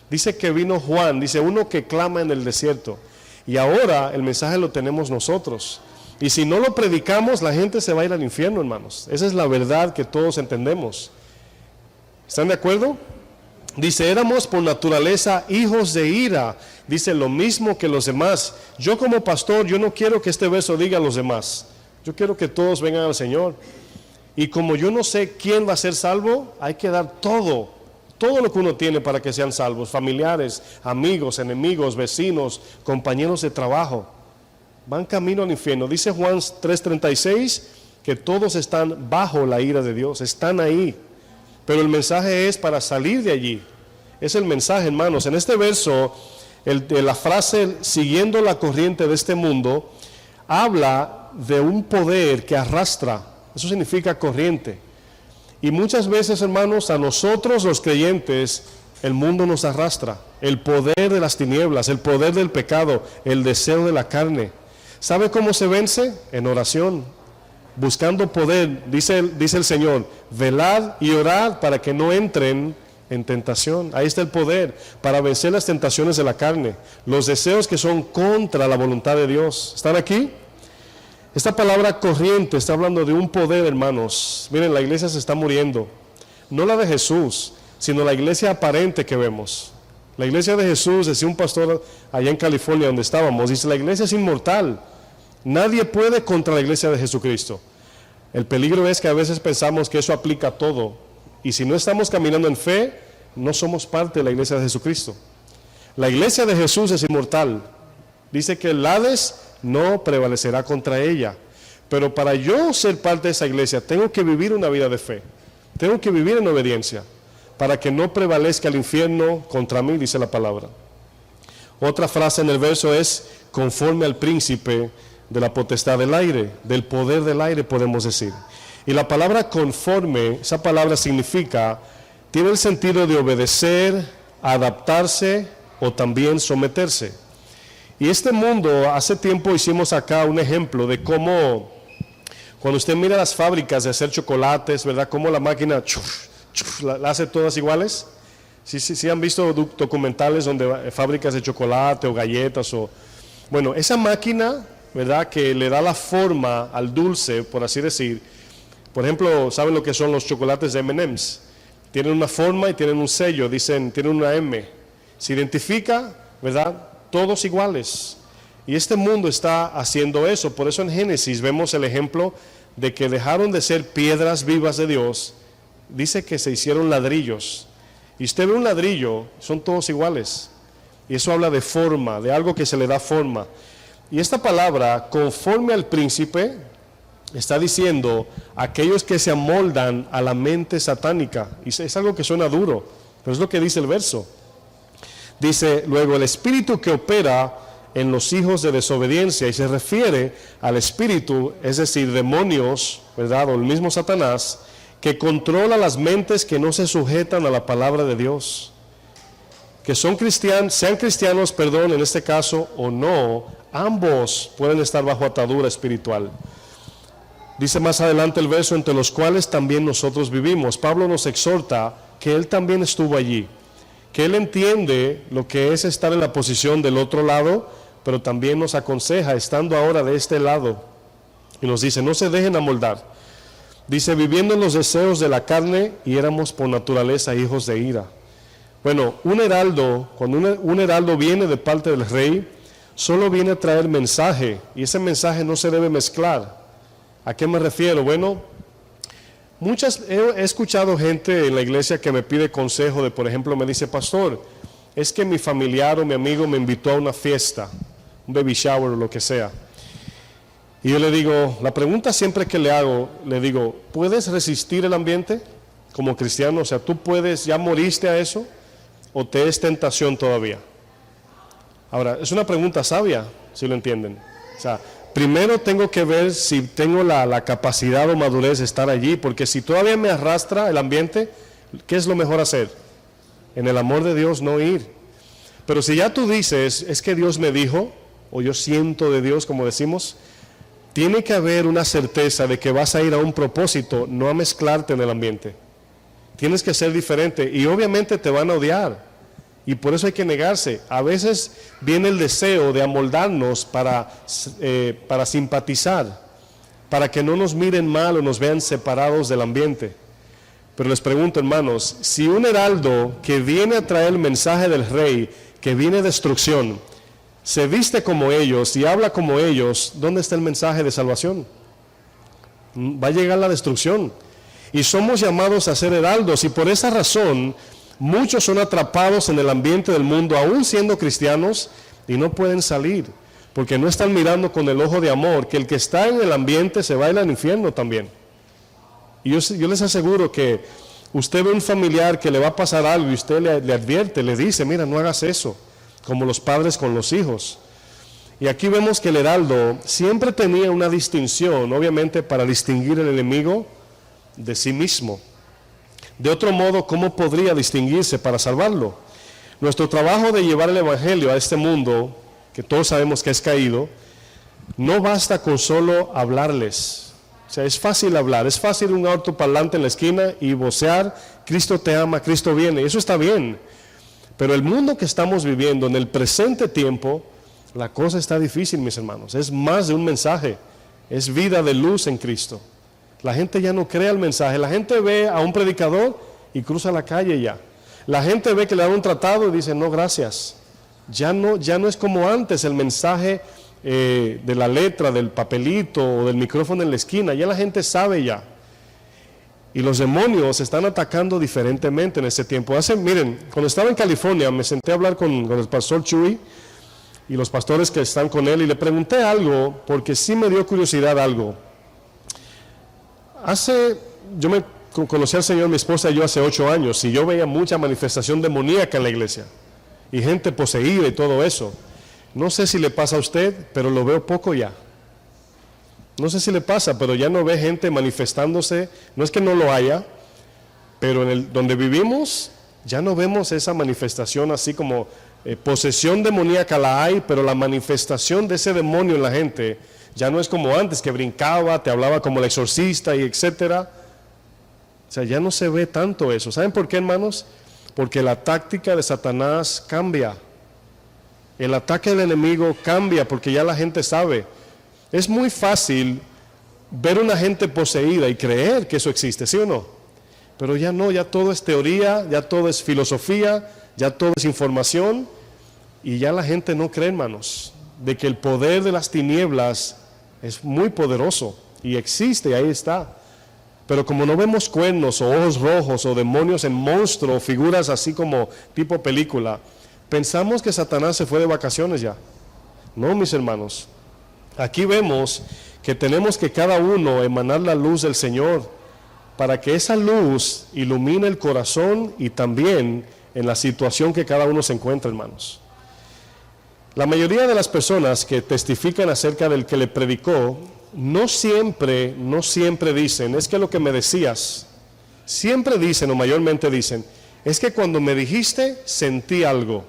Dice que vino Juan, dice uno que clama en el desierto. Y ahora el mensaje lo tenemos nosotros. Y si no lo predicamos, la gente se va a ir al infierno, hermanos. Esa es la verdad que todos entendemos. ¿Están de acuerdo? Dice, éramos por naturaleza hijos de ira. Dice lo mismo que los demás. Yo como pastor, yo no quiero que este verso diga a los demás. Yo quiero que todos vengan al Señor. Y como yo no sé quién va a ser salvo, hay que dar todo lo que uno tiene para que sean salvos. Familiares, amigos, enemigos, vecinos, compañeros de trabajo. Van camino al infierno. Dice Juan 3:36 que todos están bajo la ira de Dios. Están ahí. Pero el mensaje es para salir de allí. Es el mensaje, hermanos. En este verso, la frase siguiendo la corriente de este mundo, habla de un poder que arrastra. Eso significa corriente. Y muchas veces, hermanos, a nosotros los creyentes, el mundo nos arrastra. El poder de las tinieblas, el poder del pecado, el deseo de la carne. ¿Sabe cómo se vence? En oración. Buscando poder, dice el Señor, velad y orad para que no entren en tentación. Ahí está el poder para vencer las tentaciones de la carne, los deseos que son contra la voluntad de Dios. ¿Están aquí? Esta palabra corriente está hablando de un poder, hermanos. Miren, la iglesia se está muriendo. No la de Jesús, sino la iglesia aparente que vemos. La iglesia de Jesús, decía un pastor allá en California donde estábamos, dice, la iglesia es inmortal. Nadie puede contra la iglesia de Jesucristo. El peligro es que a veces pensamos que eso aplica a todo. Y si no estamos caminando en fe, no somos parte de la iglesia de Jesucristo. La iglesia de Jesús es inmortal. Dice que el Hades no prevalecerá contra ella. Pero para yo ser parte de esa iglesia, tengo que vivir una vida de fe. Tengo que vivir en obediencia, para que no prevalezca el infierno contra mí, dice la palabra. Otra frase en el verso es, conforme al príncipe de la potestad del aire, del poder del aire podemos decir. Y la palabra conforme, esa palabra significa, tiene el sentido de obedecer, adaptarse o también someterse. Y este mundo, hace tiempo hicimos acá un ejemplo de cómo, cuando usted mira las fábricas de hacer chocolates, ¿verdad? Cómo la máquina la hace todas iguales. Sí han visto documentales donde fábricas de chocolate o galletas o... Bueno, esa máquina, ¿verdad? Que le da la forma al dulce, por así decir. Por ejemplo, ¿saben lo que son los chocolates de M&M's? Tienen una forma y tienen un sello, tienen una M. Se identifica, ¿verdad? Todos iguales. Y este mundo está haciendo eso. Por eso en Génesis vemos el ejemplo de que dejaron de ser piedras vivas de Dios. Dice que se hicieron ladrillos. Y usted ve un ladrillo, son todos iguales. Y eso habla de forma, de algo que se le da forma. Y esta palabra, conforme al príncipe, está diciendo aquellos que se amoldan a la mente satánica. Y es algo que suena duro, pero es lo que dice el verso. Dice luego, el espíritu que opera en los hijos de desobediencia, y se refiere al espíritu, es decir, demonios, ¿verdad? O el mismo Satanás, que controla las mentes que no se sujetan a la palabra de Dios. Que son cristianos, sean cristianos, perdón, en este caso, o no, ambos pueden estar bajo atadura espiritual. Dice más adelante el verso, entre los cuales también nosotros vivimos. Pablo nos exhorta que él también estuvo allí, que él entiende lo que es estar en la posición del otro lado, pero también nos aconseja, estando ahora de este lado, y nos dice, no se dejen amoldar. Dice, viviendo en los deseos de la carne, y éramos por naturaleza hijos de ira. Bueno, un heraldo, cuando un heraldo viene de parte del rey, solo viene a traer mensaje, y ese mensaje no se debe mezclar. ¿A qué me refiero? Bueno, he escuchado gente en la iglesia que me pide consejo de, por ejemplo, me dice, pastor, es que mi familiar o mi amigo me invitó a una fiesta, un baby shower o lo que sea. Y yo le digo, la pregunta siempre que le hago, le digo, ¿puedes resistir el ambiente como cristiano? O sea, ¿tú puedes, ya moriste a eso o te es tentación todavía? Ahora, es una pregunta sabia, si lo entienden. O sea, primero tengo que ver si tengo la capacidad o madurez de estar allí, porque si todavía me arrastra el ambiente, ¿qué es lo mejor hacer? En el amor de Dios no ir. Pero si ya tú dices, es que Dios me dijo, o yo siento de Dios, como decimos, tiene que haber una certeza de que vas a ir a un propósito, no a mezclarte en el ambiente. Tienes que ser diferente y obviamente te van a odiar. Y por eso hay que negarse. A veces viene el deseo de amoldarnos para simpatizar, para que no nos miren mal o nos vean separados del ambiente. Pero les pregunto, hermanos, si un heraldo que viene a traer el mensaje del rey, que viene destrucción, se viste como ellos y habla como ellos, ¿dónde está el mensaje de salvación? Va a llegar la destrucción. Y somos llamados a ser heraldos, y por esa razón muchos son atrapados en el ambiente del mundo, aún siendo cristianos, y no pueden salir, porque no están mirando con el ojo de amor, que el que está en el ambiente se va a ir al infierno también. Y yo les aseguro que usted ve un familiar que le va a pasar algo y usted le advierte, le dice, mira, no hagas eso, como los padres con los hijos. Y aquí vemos que el heraldo siempre tenía una distinción, obviamente para distinguir el enemigo de sí mismo. De otro modo, ¿cómo podría distinguirse para salvarlo? Nuestro trabajo de llevar el evangelio a este mundo, que todos sabemos que es caído, no basta con solo hablarles. O sea, es fácil hablar, es fácil un autoparlante en la esquina y vocear, Cristo te ama, Cristo viene, eso está bien. Pero el mundo que estamos viviendo en el presente tiempo, la cosa está difícil, mis hermanos. Es más de un mensaje, es vida de luz en Cristo. La gente ya no cree el mensaje, la gente ve a un predicador y cruza la calle ya. La gente ve que le dan un tratado y dice, no, gracias. Ya no es como antes el mensaje de la letra, del papelito o del micrófono en la esquina, ya la gente sabe ya. Y los demonios están atacando diferentemente en ese tiempo. Miren, cuando estaba en California me senté a hablar con el pastor Chuy y los pastores que están con él y le pregunté algo, porque sí me dio curiosidad algo. Yo me conocí al Señor, mi esposa y yo, hace 8 años, y yo veía mucha manifestación demoníaca en la iglesia y gente poseída y todo eso. No sé si le pasa a usted, pero lo veo poco ya. No sé si le pasa, pero ya no ve gente manifestándose. No es que no lo haya, pero donde vivimos ya no vemos esa manifestación así como posesión demoníaca la hay, pero la manifestación de ese demonio en la gente ya no es como antes, que brincaba, te hablaba como el exorcista y etcétera. O sea, ya no se ve tanto eso. ¿Saben por qué, hermanos? Porque la táctica de Satanás cambia. El ataque del enemigo cambia porque ya la gente sabe. Es muy fácil ver una gente poseída y creer que eso existe, ¿sí o no? Pero ya no, ya todo es teoría, ya todo es filosofía, ya todo es información, y ya la gente no cree, hermanos, de que el poder de las tinieblas es muy poderoso y existe, ahí está. Pero como no vemos cuernos o ojos rojos o demonios en monstruos o figuras así como tipo película, pensamos que Satanás se fue de vacaciones ya. No, mis hermanos, Aquí vemos que tenemos que cada uno emanar la luz del Señor para que esa luz ilumine el corazón y también en la situación que cada uno se encuentra, hermanos. La mayoría de las personas que testifican acerca del que le predicó, no siempre dicen, es que lo que me decías, siempre dicen o mayormente dicen, es que cuando me dijiste sentí algo.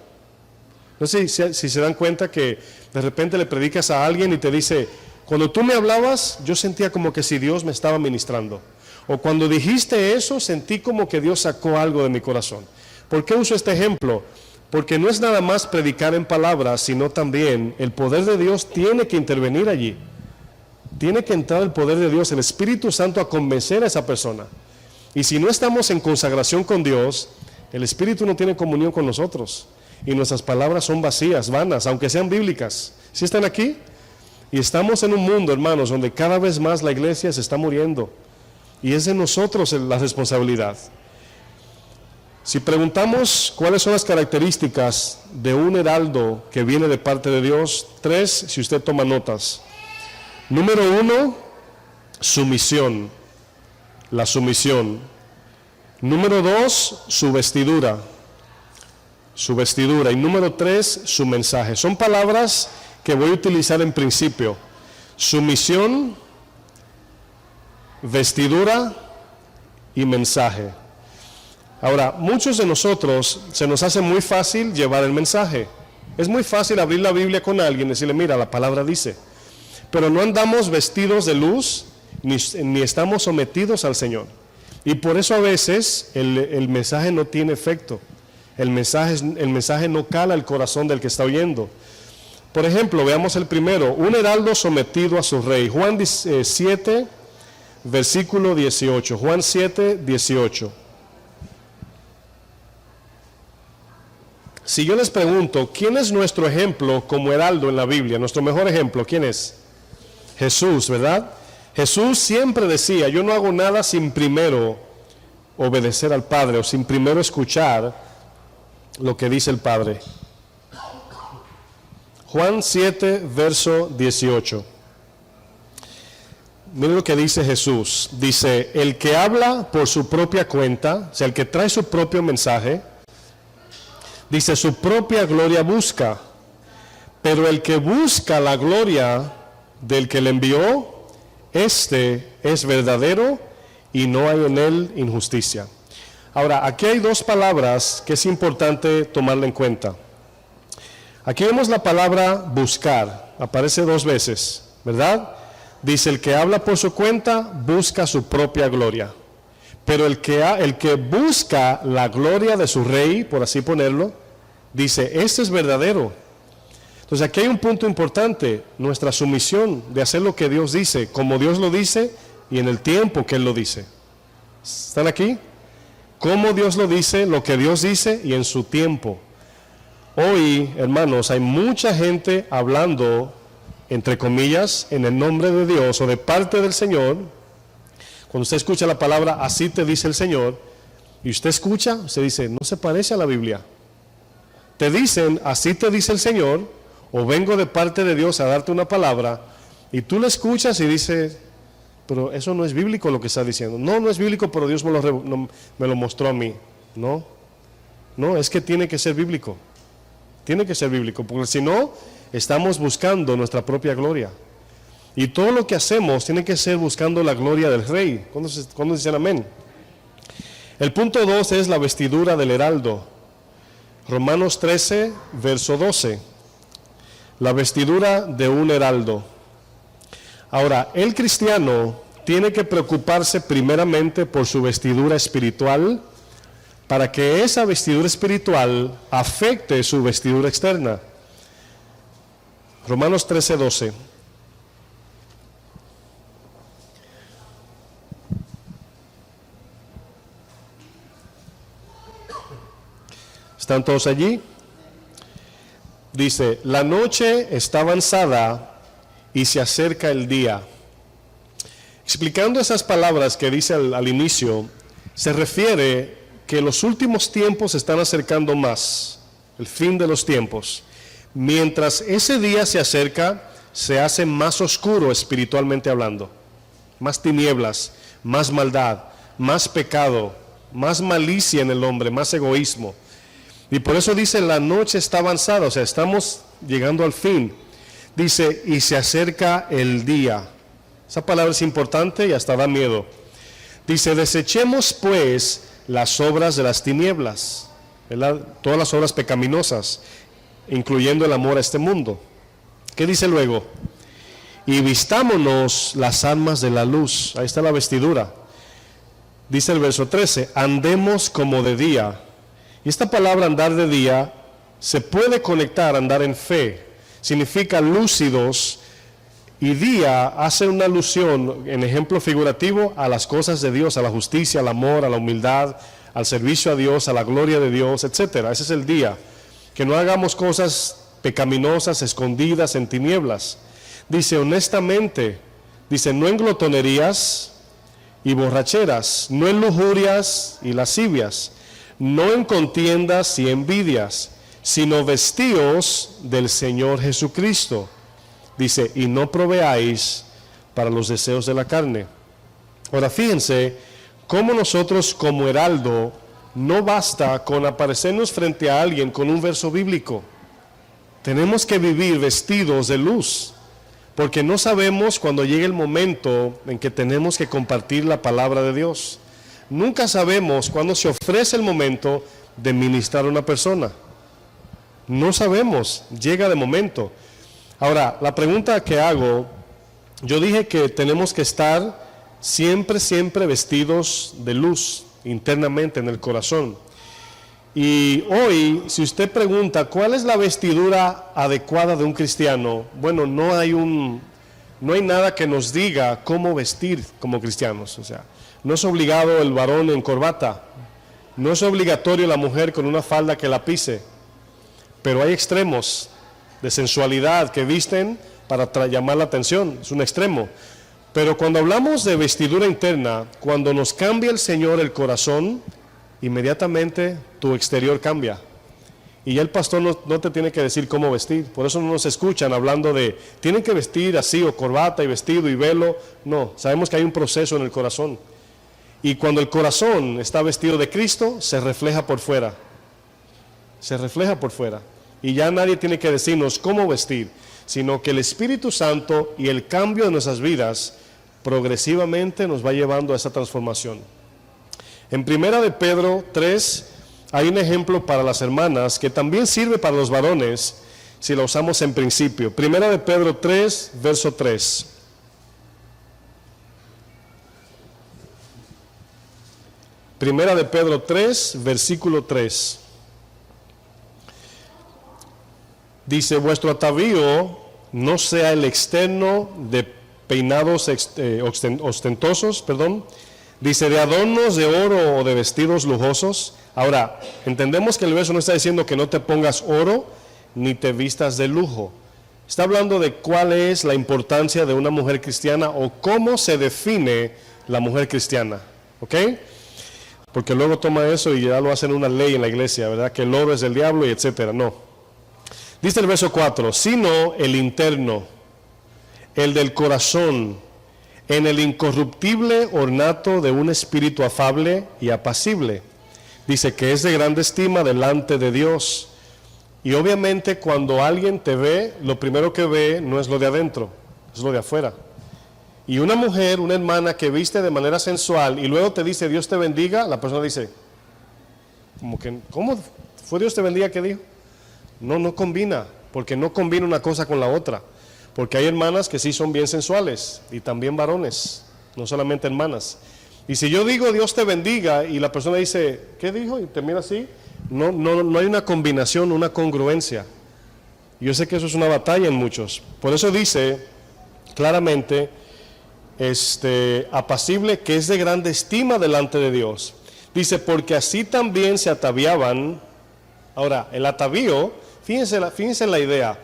No sé si se dan cuenta que de repente le predicas a alguien y te dice, cuando tú me hablabas yo sentía como que si Dios me estaba ministrando. O cuando dijiste eso sentí como que Dios sacó algo de mi corazón. ¿Por qué uso este ejemplo? Porque no es nada más predicar en palabras, sino también el poder de Dios tiene que intervenir allí. Tiene que entrar el poder de Dios, el Espíritu Santo, a convencer a esa persona. Y si no estamos en consagración con Dios, el Espíritu no tiene comunión con nosotros. Y nuestras palabras son vacías, vanas, aunque sean bíblicas. ¿Sí están aquí? Y estamos en un mundo, hermanos, donde cada vez más la iglesia se está muriendo. Y es de nosotros la responsabilidad. Si preguntamos cuáles son las características de un heraldo que viene de parte de Dios, 3, si usted toma notas. Número 1, sumisión, la sumisión. Número 2, su vestidura. Y número 3, su mensaje. Son palabras que voy a utilizar en principio. Sumisión, vestidura y mensaje. Ahora, muchos de nosotros se nos hace muy fácil llevar el mensaje. Es muy fácil abrir la Biblia con alguien y decirle, mira, la palabra dice. Pero no andamos vestidos de luz ni estamos sometidos al Señor. Y por eso a veces el mensaje no tiene efecto. El mensaje no cala el corazón del que está oyendo. Por ejemplo, veamos el primero, un heraldo sometido a su rey. Juan 7, versículo 18. Juan 7, 18. Si yo les pregunto, ¿quién es nuestro ejemplo como heraldo en la Biblia? Nuestro mejor ejemplo, ¿quién es? Jesús, ¿verdad? Jesús siempre decía, yo no hago nada sin primero obedecer al Padre o sin primero escuchar lo que dice el Padre. Juan 7, verso 18. Miren lo que dice Jesús. Dice, el que habla por su propia cuenta, o sea, el que trae su propio mensaje, dice, su propia gloria busca, pero el que busca la gloria del que le envió, este es verdadero y no hay en él injusticia. Ahora, aquí hay dos palabras que es importante tomarla en cuenta. Aquí vemos la palabra buscar, aparece 2 veces, ¿verdad? Dice, el que habla por su cuenta busca su propia gloria. Pero el que busca la gloria de su rey, por así ponerlo, dice, este es verdadero. Entonces aquí hay un punto importante, nuestra sumisión de hacer lo que Dios dice, como Dios lo dice y en el tiempo que Él lo dice. ¿Están aquí? Como Dios lo dice, lo que Dios dice y en su tiempo. Hoy, hermanos, hay mucha gente hablando, entre comillas, en el nombre de Dios o de parte del Señor. Cuando usted escucha la palabra, así te dice el Señor, y usted escucha, usted dice, no se parece a la Biblia. Te dicen, así te dice el Señor, o vengo de parte de Dios a darte una palabra, y tú la escuchas y dices, pero eso no es bíblico lo que está diciendo. No es bíblico, pero Dios me lo mostró a mí. No, es que tiene que ser bíblico. Tiene que ser bíblico, porque si no, estamos buscando nuestra propia gloria. Y todo lo que hacemos tiene que ser buscando la gloria del Rey. ¿Cuándo dicen amén? El punto 2 es la vestidura del heraldo. Romanos 13, verso 12. La vestidura de un heraldo. Ahora, el cristiano tiene que preocuparse primeramente por su vestidura espiritual, para que esa vestidura espiritual afecte su vestidura externa. Romanos 13, 12. ¿Están todos allí? Dice, la noche está avanzada y se acerca el día. Explicando esas palabras que dice al inicio, se refiere que los últimos tiempos se están acercando más, el fin de los tiempos. Mientras ese día se acerca, se hace más oscuro espiritualmente hablando. Más tinieblas, más maldad, más pecado, más malicia en el hombre, más egoísmo. Y por eso dice, la noche está avanzada, o sea, estamos llegando al fin. Dice, y se acerca el día. Esa palabra es importante y hasta da miedo. Dice, desechemos pues las obras de las tinieblas, ¿verdad? Todas las obras pecaminosas, incluyendo el amor a este mundo. ¿Qué dice luego? Y vistámonos las armas de la luz. Ahí está la vestidura. Dice el verso 13, andemos como de día. Y esta palabra andar de día se puede conectar a andar en fe. Significa lúcidos, y día hace una alusión, en ejemplo figurativo, a las cosas de Dios, a la justicia, al amor, a la humildad, al servicio a Dios, a la gloria de Dios, etc. Ese es el día. Que no hagamos cosas pecaminosas, escondidas en tinieblas. Dice honestamente, dice no en glotonerías y borracheras, no en lujurias y lascivias, no en contiendas y envidias, sino vestíos del Señor Jesucristo. Dice, y no proveáis para los deseos de la carne. Ahora fíjense cómo nosotros como heraldo no basta con aparecernos frente a alguien con un verso bíblico. Tenemos que vivir vestidos de luz, porque no sabemos cuando llegue el momento en que tenemos que compartir la palabra de Dios. Nunca sabemos cuándo se ofrece el momento de ministrar a una persona. No sabemos, llega de momento. Ahora, la pregunta que hago, yo dije que tenemos que estar siempre vestidos de luz internamente en el corazón. Y hoy, si usted pregunta, ¿cuál es la vestidura adecuada de un cristiano? Bueno, no hay nada que nos diga cómo vestir como cristianos. O sea, no es obligado el varón en corbata, no es obligatorio la mujer con una falda que la pise, pero hay extremos de sensualidad que visten para llamar la atención, es un extremo. Pero cuando hablamos de vestidura interna, cuando nos cambia el Señor el corazón, inmediatamente tu exterior cambia. Y ya el pastor no te tiene que decir cómo vestir. Por eso no nos escuchan hablando de, tienen que vestir así, o corbata y vestido y velo. No, sabemos que hay un proceso en el corazón. Y cuando el corazón está vestido de Cristo, se refleja por fuera. Se refleja por fuera. Y ya nadie tiene que decirnos cómo vestir, sino que el Espíritu Santo y el cambio de nuestras vidas progresivamente nos va llevando a esa transformación. En 1 de Pedro 3 hay un ejemplo para las hermanas que también sirve para los varones si lo usamos en principio. 1 de Pedro 3, verso 3. Primera de Pedro 3, versículo 3. Dice, vuestro atavío no sea el externo de peinados ostentosos, dice, de adornos de oro o de vestidos lujosos. Ahora, entendemos que el verso no está diciendo que no te pongas oro ni te vistas de lujo. Está hablando de cuál es la importancia de una mujer cristiana o cómo se define la mujer cristiana, ¿ok? Porque luego toma eso y ya lo hacen una ley en la iglesia, ¿verdad? Que el oro es del diablo y etcétera. No. Dice el verso 4, sino el interno, el del corazón, en el incorruptible ornato de un espíritu afable y apacible. Dice que es de grande estima delante de Dios. Y obviamente cuando alguien te ve, lo primero que ve no es lo de adentro, es lo de afuera. Y una mujer, una hermana que viste de manera sensual y luego te dice Dios te bendiga, la persona dice, ¿cómo fue Dios te bendiga que dijo? No combina, porque no combina una cosa con la otra. Porque hay hermanas que sí son bien sensuales y también varones, no solamente hermanas. Y si yo digo Dios te bendiga y la persona dice, ¿qué dijo? Y te mira así, no hay una combinación, una congruencia. Yo sé que eso es una batalla en muchos. Por eso dice claramente, apacible, que es de grande estima delante de Dios. Dice, porque así también se ataviaban. Ahora, el atavío, fíjense en la idea.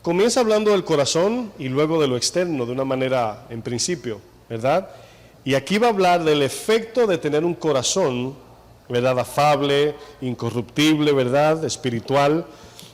Comienza hablando del corazón y luego de lo externo, de una manera en principio, ¿verdad? Y aquí va a hablar del efecto de tener un corazón, ¿verdad? Afable, incorruptible, ¿verdad? Espiritual.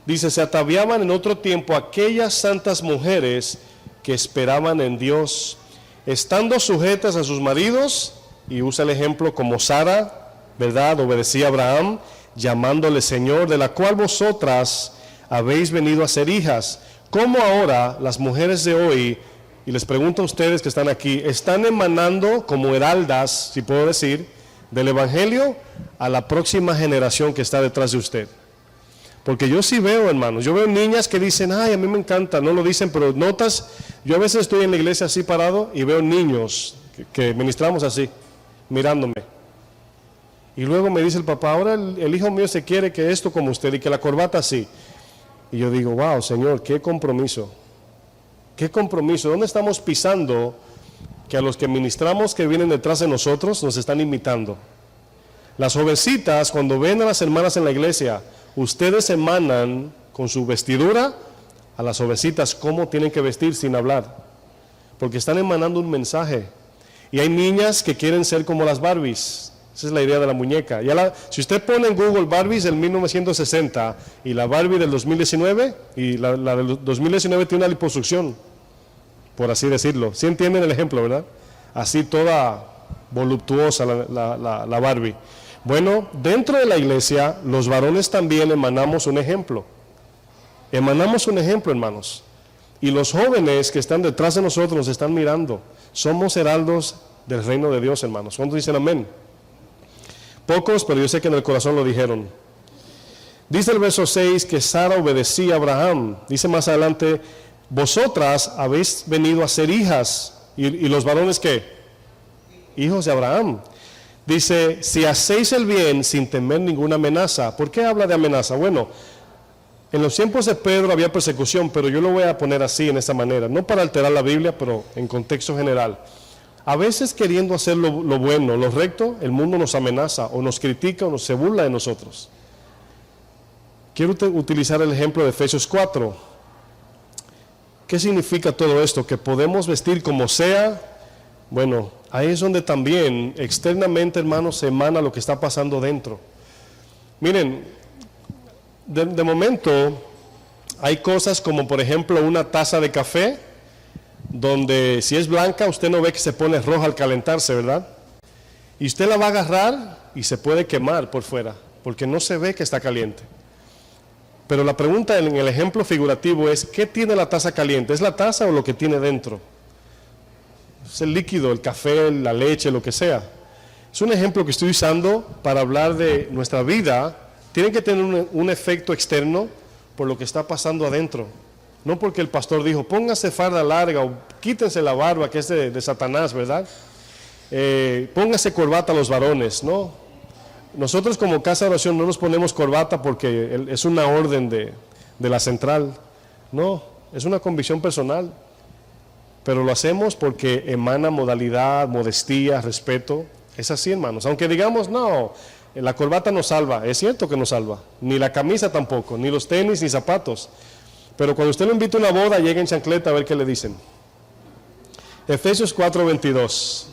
Dice, se ataviaban en otro tiempo aquellas santas mujeres que esperaban en Dios, estando sujetas a sus maridos, y usa el ejemplo como Sara, ¿verdad? Obedecía a Abraham, llamándole Señor, de la cual vosotras habéis venido a ser hijas. Como ahora las mujeres de hoy, y les pregunto a ustedes que están aquí, están emanando como heraldas, si puedo decir, del Evangelio a la próxima generación que está detrás de usted. Porque yo sí veo, hermanos, yo veo niñas que dicen, ay, a mí me encanta, no lo dicen, pero notas, yo a veces estoy en la iglesia así parado y veo niños que ministramos así, mirándome. Y luego me dice el papá, ahora el hijo mío se quiere que esto como usted y que la corbata así. Y yo digo, wow, Señor, qué compromiso, ¿dónde estamos pisando que a los que ministramos que vienen detrás de nosotros nos están imitando? Las jovencitas, cuando ven a las hermanas en la iglesia, ustedes emanan con su vestidura a las jovencitas cómo tienen que vestir sin hablar, porque están emanando un mensaje. Y hay niñas que quieren ser como las Barbies. Esa es la idea de la muñeca. Si usted pone en Google Barbies del 1960 y la Barbie del 2019, y la del 2019 tiene una liposucción, por así decirlo. ¿Sí entienden el ejemplo, verdad? Así toda voluptuosa la Barbie. Bueno, dentro de la iglesia, los varones también emanamos un ejemplo. Emanamos un ejemplo, hermanos. Y los jóvenes que están detrás de nosotros nos están mirando. Somos heraldos del reino de Dios, hermanos. ¿Cuántos dicen amén? Pocos, pero yo sé que en el corazón lo dijeron. Dice el verso 6 que Sara obedecía a Abraham. Dice más adelante, vosotras habéis venido a ser hijas. ¿Y los varones qué? Hijos de Abraham. Dice, si hacéis el bien sin temer ninguna amenaza. ¿Por qué habla de amenaza? Bueno, en los tiempos de Pedro había persecución, pero yo lo voy a poner así, en esta manera. No para alterar la Biblia, pero en contexto general. A veces queriendo hacer lo bueno, lo recto, el mundo nos amenaza, o nos critica, o se burla de nosotros. Quiero utilizar el ejemplo de Efesios 4. ¿Qué significa todo esto? Que podemos vestir como sea. Bueno, ahí es donde también externamente, hermanos, se emana lo que está pasando dentro. Miren, de momento hay cosas como por ejemplo una taza de café, donde si es blanca usted no ve que se pone roja al calentarse, ¿verdad? Y usted la va a agarrar y se puede quemar por fuera, porque no se ve que está caliente. Pero la pregunta en el ejemplo figurativo es, ¿qué tiene la taza caliente? ¿Es la taza o lo que tiene dentro? Es el líquido, el café, la leche, lo que sea. Es un ejemplo que estoy usando para hablar de nuestra vida. Tiene que tener un efecto externo por lo que está pasando adentro. No porque el pastor dijo, póngase farda larga o quítense la barba, que es de Satanás, ¿verdad? Póngase corbata a los varones, ¿no? Nosotros como casa de oración no nos ponemos corbata porque es una orden de la central. No, es una convicción personal. Pero lo hacemos porque emana modalidad, modestia, respeto. Es así, hermanos. Aunque digamos, no, la corbata no salva. Es cierto que no salva. Ni la camisa tampoco, ni los tenis, ni zapatos. Pero cuando usted lo invita a una boda, llega en chancleta a ver qué le dicen. Efesios 4:22.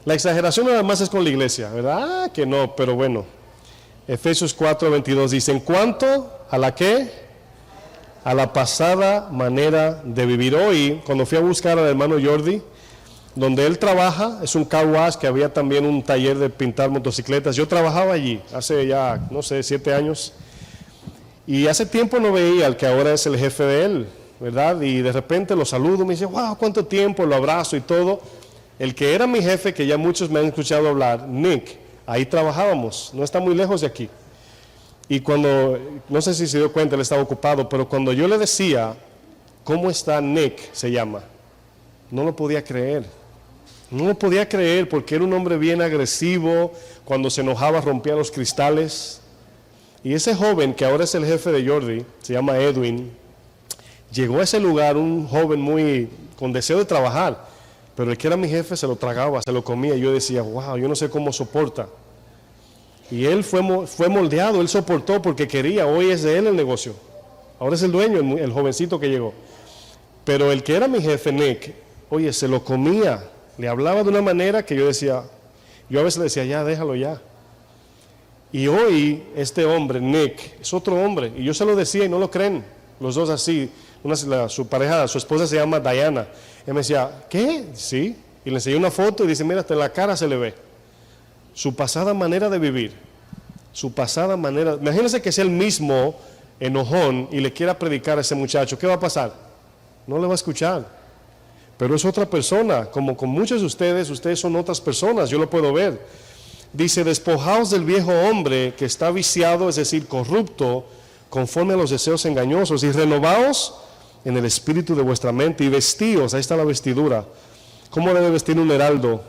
La exageración nada más es con la iglesia, ¿verdad? Ah, que no, pero bueno. Efesios 4:22 dice, en cuanto a la que, a la pasada manera de vivir. Hoy, cuando fui a buscar al hermano Jordi, donde él trabaja, es un car wash, que había también un taller de pintar motocicletas. Yo trabajaba allí, hace ya, no sé, 7 años. Y hace tiempo no veía al que ahora es el jefe de él, ¿verdad? Y de repente lo saludo, me dice, wow, cuánto tiempo, lo abrazo y todo. El que era mi jefe, que ya muchos me han escuchado hablar, Nick, ahí trabajábamos, no está muy lejos de aquí. Y cuando, no sé si se dio cuenta, él estaba ocupado, pero cuando yo le decía, ¿cómo está Nick? Se llama. No lo podía creer. No lo podía creer porque era un hombre bien agresivo, cuando se enojaba rompía los cristales. Y ese joven, que ahora es el jefe de Jordi, se llama Edwin, llegó a ese lugar, un joven muy con deseo de trabajar, pero el que era mi jefe se lo tragaba, se lo comía, y yo decía, wow, yo no sé cómo soporta. Y él fue moldeado, él soportó porque quería, hoy es de él el negocio, ahora es el dueño, el jovencito que llegó. Pero el que era mi jefe, Nick, oye, se lo comía, le hablaba de una manera que yo decía, yo a veces le decía, ya, déjalo ya. Y hoy este hombre, Nick, es otro hombre. Y yo se lo decía y no lo creen. Los dos así. Su pareja, su esposa se llama Diana. Él me decía, ¿qué? Sí. Y le enseñé una foto y dice, mira, hasta en la cara se le ve. Su pasada manera de vivir. Su pasada manera. Imagínense que sea el mismo enojón y le quiera predicar a ese muchacho. ¿Qué va a pasar? No le va a escuchar. Pero es otra persona. Como con muchos de ustedes son otras personas. Yo lo puedo ver. Dice, despojaos del viejo hombre que está viciado, es decir, corrupto, conforme a los deseos engañosos, y renovaos en el espíritu de vuestra mente, y vestíos, ahí está la vestidura. ¿Cómo debe vestir un heraldo?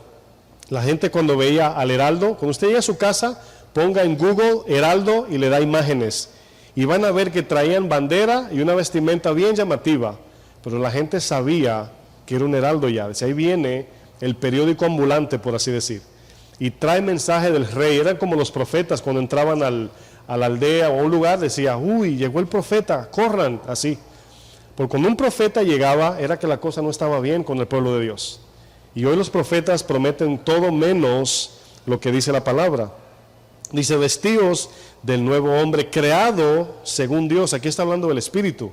La gente cuando veía al heraldo, cuando usted llega a su casa, ponga en Google heraldo y le da imágenes, y van a ver que traían bandera y una vestimenta bien llamativa, pero la gente sabía que era un heraldo ya. Desde ahí viene el periódico ambulante, por así decir, y trae mensaje del rey. Eran como los profetas cuando entraban a la aldea o a un lugar, decía, uy, llegó el profeta, corran, así. Porque cuando un profeta llegaba, era que la cosa no estaba bien con el pueblo de Dios. Y hoy los profetas prometen todo menos lo que dice la palabra. Dice, vestíos del nuevo hombre creado según Dios. Aquí está hablando del Espíritu.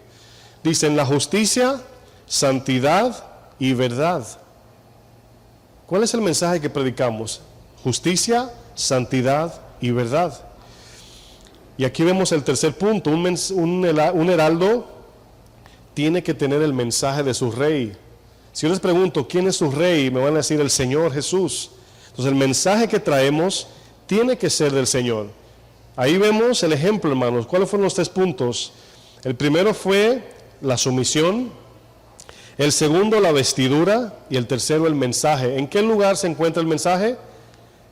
Dice, en la justicia, santidad y verdad. ¿Cuál es el mensaje que predicamos? Justicia, santidad y verdad. Y aquí vemos el tercer punto. Un heraldo tiene que tener el mensaje de su rey. Si yo les pregunto, ¿quién es su rey? Me van a decir, el Señor Jesús. Entonces el mensaje que traemos tiene que ser del Señor. Ahí vemos el ejemplo, hermanos. ¿Cuáles fueron los 3 puntos? El primero fue la sumisión, el segundo la vestidura y el tercero el mensaje. ¿En qué lugar se encuentra el mensaje?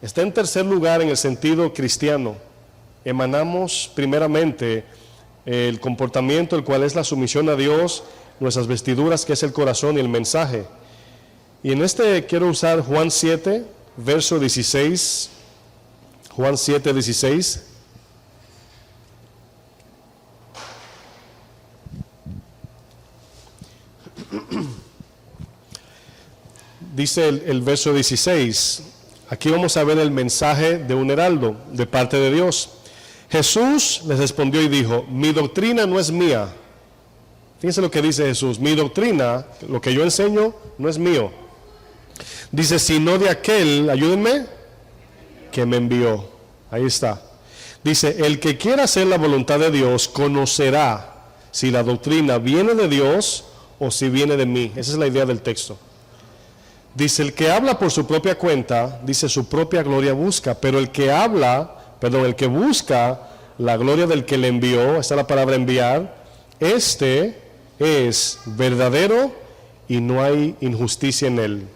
Está en tercer lugar en el sentido cristiano. Emanamos primeramente el comportamiento, el cual es la sumisión a Dios, nuestras vestiduras, que es el corazón, y el mensaje. Y en este quiero usar Juan 7, verso 16. Juan 7, 16. Dice el verso 16. Aquí vamos a ver el mensaje de un heraldo de parte de Dios. Jesús les respondió y dijo, mi doctrina no es mía. Fíjense lo que dice Jesús, mi doctrina, lo que yo enseño, no es mío. Dice, sino de aquel, ayúdenme, que me envió. Ahí está. Dice, el que quiera hacer la voluntad de Dios, conocerá si la doctrina viene de Dios o si viene de mí. Esa es la idea del texto. Dice, el que habla por su propia cuenta, dice, su propia gloria busca, pero el que busca la gloria del que le envió, esta es la palabra enviar, este es verdadero y no hay injusticia en él.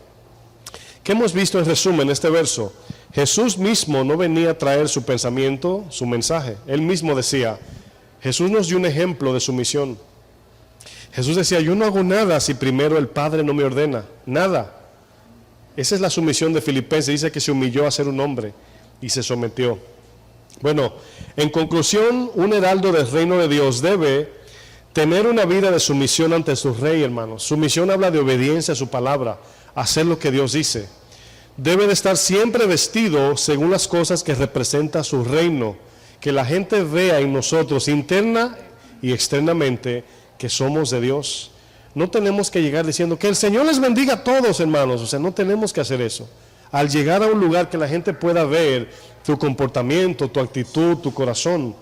¿Qué hemos visto en resumen en este verso? Jesús mismo no venía a traer su pensamiento, su mensaje. Él mismo decía, Jesús nos dio un ejemplo de sumisión. Jesús decía, yo no hago nada si primero el Padre no me ordena, nada. Esa es la sumisión de Filipenses, dice que se humilló a ser un hombre y se sometió. Bueno, en conclusión, un heraldo del reino de Dios debe tener una vida de sumisión ante su rey, hermanos. Sumisión habla de obediencia a su palabra, hacer lo que Dios dice. Debe de estar siempre vestido según las cosas que representa su reino, que la gente vea en nosotros interna y externamente que somos de Dios. No tenemos que llegar diciendo que el Señor les bendiga a todos, hermanos. O sea, no tenemos que hacer eso. Al llegar a un lugar que la gente pueda ver tu comportamiento, tu actitud, tu corazón.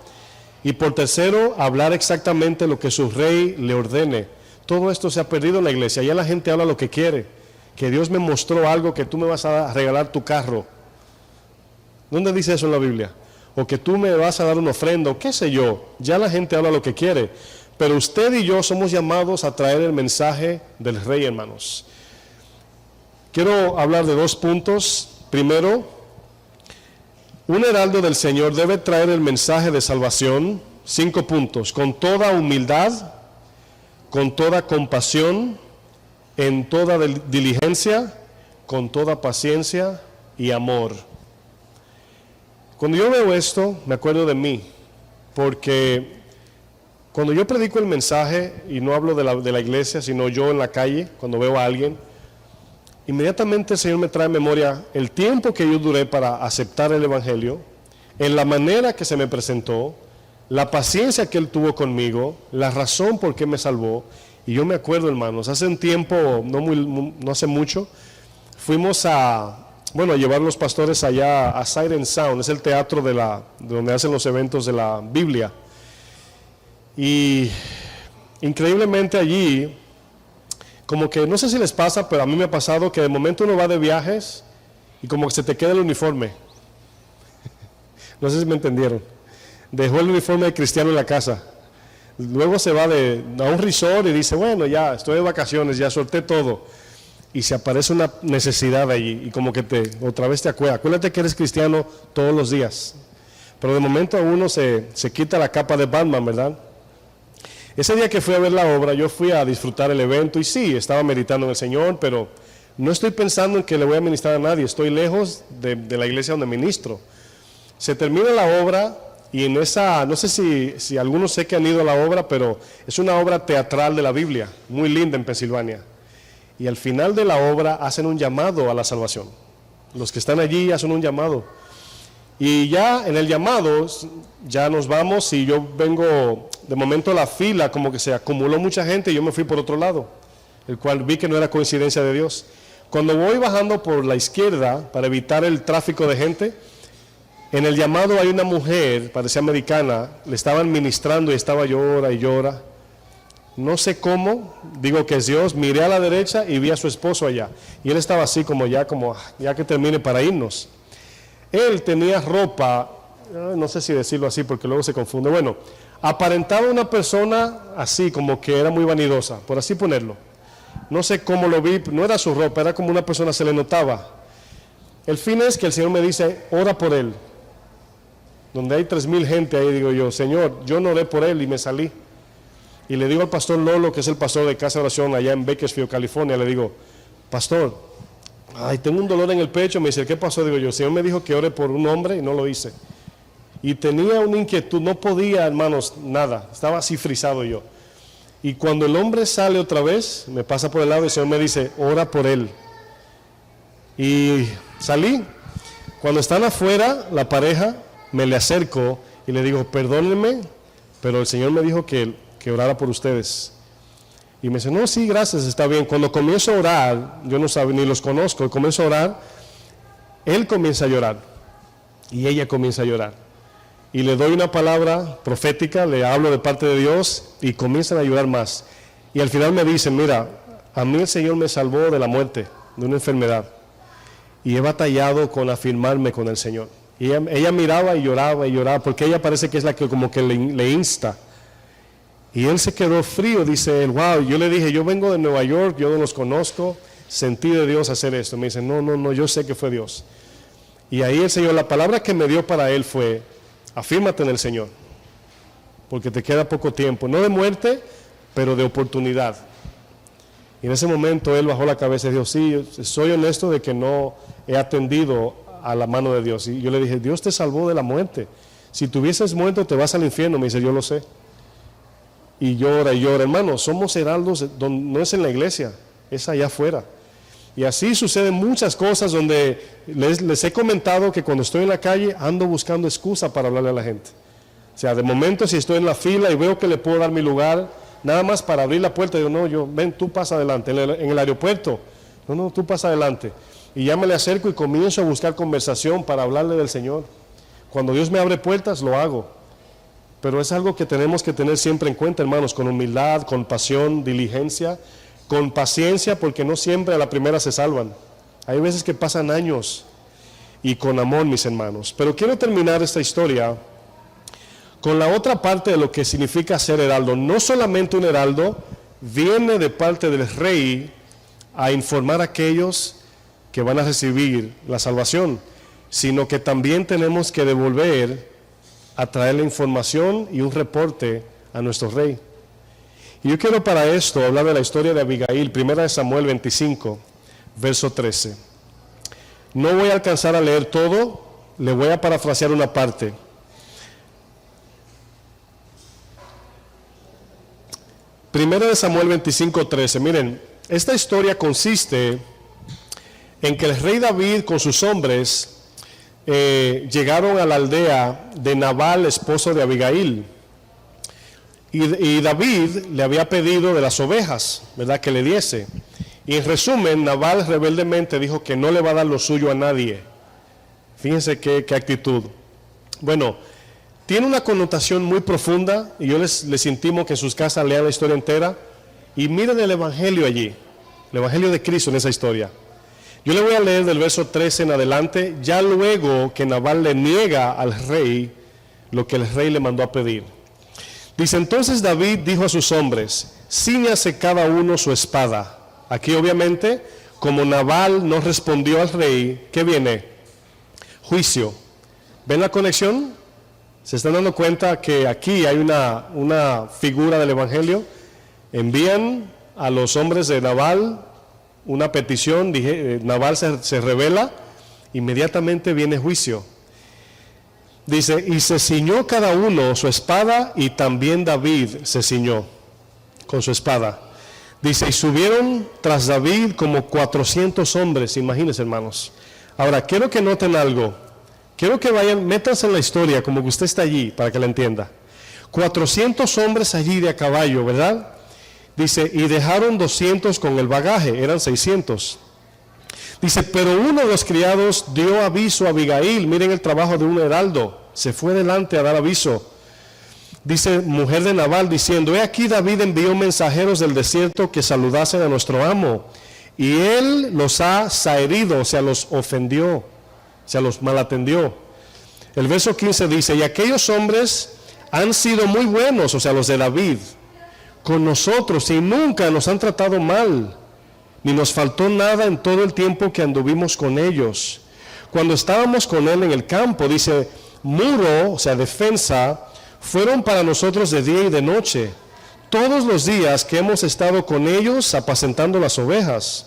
Y por tercero, hablar exactamente lo que su rey le ordene. Todo esto se ha perdido en la iglesia. Ya la gente habla lo que quiere. Que Dios me mostró algo, que tú me vas a regalar tu carro. ¿Dónde dice eso en la Biblia? O que tú me vas a dar una ofrenda, o qué sé yo. Ya la gente habla lo que quiere. Pero usted y yo somos llamados a traer el mensaje del rey, hermanos. Quiero hablar de 2 puntos. Primero, un heraldo del Señor debe traer el mensaje de salvación. 5 puntos. Con toda humildad, con toda compasión, en toda diligencia, con toda paciencia y amor. Cuando yo veo esto, me acuerdo de mí, porque cuando yo predico el mensaje, y no hablo de la iglesia, sino yo en la calle, cuando veo a alguien, inmediatamente el Señor me trae a memoria el tiempo que yo duré para aceptar el Evangelio, en la manera que se me presentó, la paciencia que Él tuvo conmigo, la razón por qué me salvó. Y yo me acuerdo, hermanos, hace un tiempo, no hace mucho, fuimos a llevar los pastores allá a Sight and Sound, es el teatro de donde hacen los eventos de la Biblia. Y increíblemente allí, como que no sé si les pasa, pero a mí me ha pasado que de momento uno va de viajes y como que se te queda el uniforme. No sé si me entendieron. Dejó el uniforme de cristiano en la casa. Luego se va a un resort y dice, bueno, ya estoy de vacaciones, ya solté todo. Y se aparece una necesidad allí y como que otra vez te acuerdas. Acuérdate que eres cristiano todos los días. Pero de momento a uno se quita la capa de Batman, ¿verdad? Ese día que fui a ver la obra, yo fui a disfrutar el evento y sí, estaba meditando en el Señor, pero no estoy pensando en que le voy a ministrar a nadie. Estoy lejos de la iglesia donde ministro. Se termina la obra y en esa, no sé si algunos sé que han ido a la obra, pero es una obra teatral de la Biblia, muy linda en Pensilvania. Y al final de la obra hacen un llamado a la salvación. Los que están allí hacen un llamado. Y ya en el llamado, ya nos vamos y yo vengo, de momento la fila como que se acumuló mucha gente y yo me fui por otro lado, el cual vi que no era coincidencia de Dios. Cuando voy bajando por la izquierda para evitar el tráfico de gente, en el llamado hay una mujer, parecía americana, le estaban ministrando y estaba llora y llora. No sé cómo, digo que es Dios, miré a la derecha y vi a su esposo allá. Y él estaba así como ya que termine para irnos. Él tenía ropa, no sé si decirlo así porque luego se confunde. Bueno, aparentaba una persona así como que era muy vanidosa, por así ponerlo. No sé cómo lo vi, no era su ropa, era como una persona, se le notaba. El fin es que el Señor me dice, ora por él. Donde hay 3,000 gente ahí, digo yo, Señor, yo no oré por él y me salí. Y le digo al pastor Lolo, que es el pastor de Casa de Oración allá en Bakersfield, California, le digo, pastor, tengo un dolor en el pecho. Me dice, ¿qué pasó? Digo yo, el Señor me dijo que ore por un hombre y no lo hice. Y tenía una inquietud, no podía, hermanos, nada, estaba así frisado yo. Y cuando el hombre sale otra vez, me pasa por el lado y el Señor me dice, ora por él. Y salí. Cuando están afuera, la pareja, me le acerco y le digo, perdónenme, pero el Señor me dijo que orara por ustedes. Y me dice, no, sí, gracias, está bien. Cuando comienzo a orar, yo no sabía, ni los conozco, y comienzo a orar, él comienza a llorar y ella comienza a llorar. Y le doy una palabra profética, le hablo de parte de Dios y comienzan a llorar más. Y al final me dicen, mira, a mí el Señor me salvó de la muerte, de una enfermedad. Y he batallado con afirmarme con el Señor. Y ella miraba y lloraba, porque ella parece que es la que como que le insta. Y él se quedó frío, dice él, wow, yo le dije, yo vengo de Nueva York, yo no los conozco, sentí de Dios hacer esto. Me dice, no, yo sé que fue Dios. Y ahí el Señor, la palabra que me dio para él fue, afírmate en el Señor, porque te queda poco tiempo, no de muerte, pero de oportunidad. Y en ese momento él bajó la cabeza y dijo, sí, soy honesto de que no he atendido a la mano de Dios. Y yo le dije, Dios te salvó de la muerte. Si tuvieses muerto te vas al infierno. Me dice, yo lo sé. Y llora, hermano, somos heraldos, no es en la iglesia, es allá afuera. Y así suceden muchas cosas donde les he comentado que cuando estoy en la calle ando buscando excusa para hablarle a la gente. O sea, de momento si estoy en la fila y veo que le puedo dar mi lugar, nada más para abrir la puerta, digo, no, ven, tú pasa adelante. En el aeropuerto, no, tú pasa adelante. Y ya me le acerco y comienzo a buscar conversación para hablarle del Señor. Cuando Dios me abre puertas, lo hago. Pero es algo que tenemos que tener siempre en cuenta, hermanos, con humildad, con pasión, diligencia, con paciencia, porque no siempre a la primera se salvan. Hay veces que pasan años, y con amor, mis hermanos. Pero quiero terminar esta historia con la otra parte de lo que significa ser heraldo. No solamente un heraldo viene de parte del rey a informar a aquellos que van a recibir la salvación, sino que también tenemos que devolver a traerle información y un reporte a nuestro rey. Y yo quiero para esto hablar de la historia de Abigail, 1 Samuel 25, verso 13. No voy a alcanzar a leer todo, le voy a parafrasear una parte. 1 Samuel 25, 13. Miren, esta historia consiste en que el rey David con sus hombres llegaron a la aldea de Nabal, esposo de Abigail. Y David le había pedido de las ovejas, ¿verdad?, que le diese. Y en resumen, Nabal rebeldemente dijo que no le va a dar lo suyo a nadie. Fíjense qué actitud. Bueno, tiene una connotación muy profunda, y yo les intimo que en sus casas lean la historia entera, y miren el Evangelio allí, el Evangelio de Cristo en esa historia. Yo le voy a leer del verso 13 en adelante, ya luego que Nabal le niega al rey lo que el rey le mandó a pedir. Dice, entonces David dijo a sus hombres, cíñase cada uno su espada. Aquí obviamente, como Nabal no respondió al rey, ¿qué viene? Juicio. ¿Ven la conexión? ¿Se están dando cuenta que aquí hay una figura del Evangelio? Envían a los hombres de Nabal una petición, Nabal se rebela, inmediatamente viene juicio. Dice, y se ciñó cada uno su espada, y también David se ciñó con su espada. Dice, y subieron tras David como 400 hombres, imagínense, hermanos. Ahora, quiero que noten algo. Quiero que vayan, métanse en la historia, como que usted está allí, para que la entienda. 400 hombres allí de a caballo, ¿verdad? Dice, y dejaron 200 con el bagaje, eran 600. Dice, pero uno de los criados dio aviso a Abigail, miren el trabajo de un heraldo, se fue delante a dar aviso. Dice, mujer de Nabal, diciendo, he aquí David envió mensajeros del desierto que saludasen a nuestro amo, y él los ha zaherido, o sea, los ofendió, o sea, los malatendió. El verso 15 dice, y aquellos hombres han sido muy buenos, o sea, los de David, con nosotros, y nunca nos han tratado mal, ni nos faltó nada en todo el tiempo que anduvimos con ellos. Cuando estábamos con él en el campo, dice, muro, o sea, defensa, fueron para nosotros de día y de noche, todos los días que hemos estado con ellos apacentando las ovejas.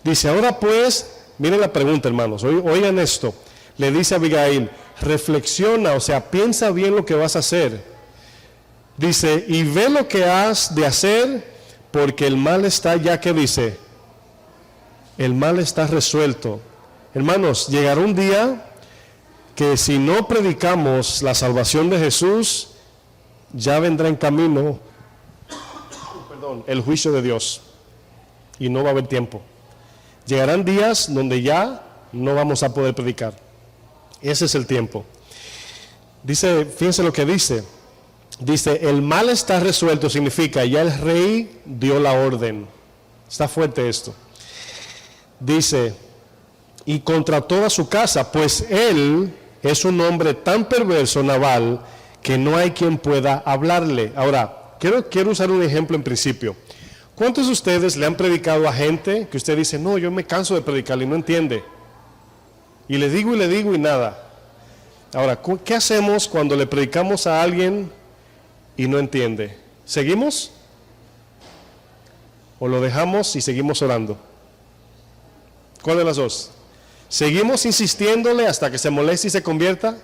Dice, ahora pues, miren la pregunta, hermanos, oigan esto, le dice a Abigail, reflexiona, o sea, piensa bien lo que vas a hacer. Dice, y ve lo que has de hacer, porque el mal está ya, que dice, el mal está resuelto. Hermanos, llegará un día que si no predicamos la salvación de Jesús, ya vendrá en camino el juicio de Dios, y no va a haber tiempo. Llegarán días donde ya no vamos a poder predicar. Ese es el tiempo. Dice, fíjense lo que dice. Dice, el mal está resuelto, significa ya el rey dio la orden. Está fuerte esto. Dice, y contra toda su casa, pues él es un hombre tan perverso, Nabal, que no hay quien pueda hablarle. Ahora, quiero usar un ejemplo en principio. ¿Cuántos de ustedes le han predicado a gente que usted dice, no, yo me canso de predicarle y no entiende? Y le digo y nada. Ahora, ¿qué hacemos cuando le predicamos a alguien y no entiende? ¿Seguimos? ¿O lo dejamos y seguimos orando? ¿Cuál de las dos? ¿Seguimos insistiéndole hasta que se moleste y se convierta?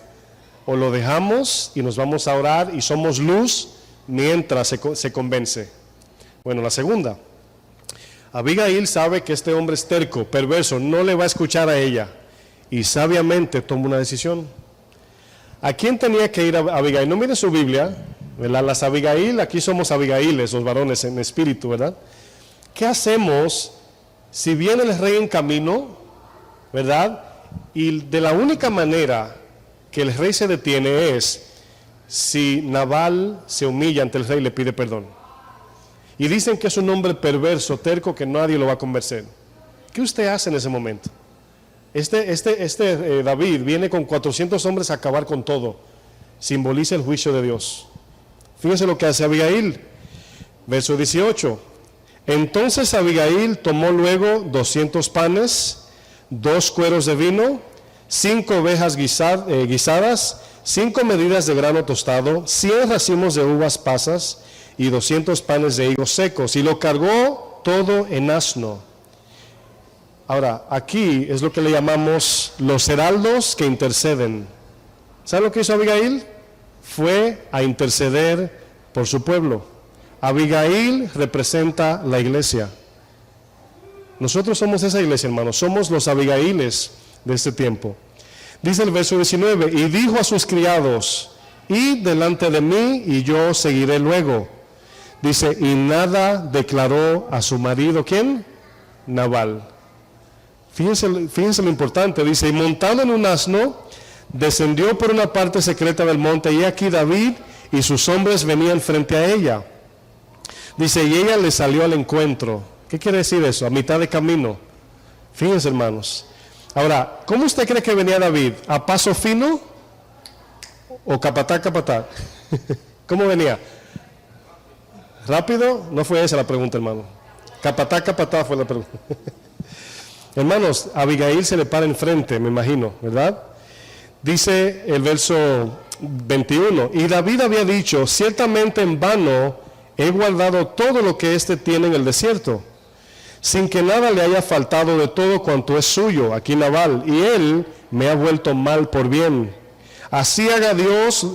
¿O lo dejamos y nos vamos a orar y somos luz mientras se convence? Bueno, la segunda. Abigail sabe que este hombre es terco, perverso, no le va a escuchar a ella, y sabiamente toma una decisión. ¿A quién tenía que ir Abigail? No miren su Biblia, ¿verdad? Las Abigail, aquí somos Abigailes, los varones en espíritu, ¿verdad? ¿Qué hacemos si viene el rey en camino, ¿verdad? Y de la única manera que el rey se detiene es si Nabal se humilla ante el rey y le pide perdón. Y dicen que es un hombre perverso, terco, que nadie lo va a convencer. ¿Qué usted hace en ese momento? David viene con 400 hombres a acabar con todo. Simboliza el juicio de Dios. Fíjense lo que hace Abigail. Verso 18. Entonces Abigail tomó luego 200 panes, 2 cueros de vino, 5 ovejas guisadas, 5 medidas de grano tostado, 100 racimos de uvas pasas y 200 panes de higos secos, y lo cargó todo en asno. Ahora, aquí es lo que le llamamos los heraldos que interceden. ¿Sabe lo que hizo Abigail? Fue a interceder por su pueblo. Abigail representa la iglesia. Nosotros somos esa iglesia, hermanos. Somos los Abigailes de este tiempo. Dice el verso 19, y dijo a sus criados, id delante de mí y yo seguiré luego. Dice, y nada declaró a su marido, ¿quién? Nabal. Fíjense lo importante, dice, y montado en un asno, descendió por una parte secreta del monte, y aquí David y sus hombres venían frente a ella. Dice, y ella le salió al encuentro. ¿Qué quiere decir eso? A mitad de camino. Fíjense, hermanos. Ahora, ¿cómo usted cree que venía David? ¿A paso fino o capatá? ¿Cómo venía? ¿Rápido? No fue esa la pregunta, hermano. Capatá fue la pregunta. Hermanos, a Abigail se le para enfrente, me imagino, ¿verdad? Dice el verso 21, y David había dicho, ciertamente en vano he guardado todo lo que éste tiene en el desierto, sin que nada le haya faltado de todo cuanto es suyo, aquí Nabal, y él me ha vuelto mal por bien. Así haga Dios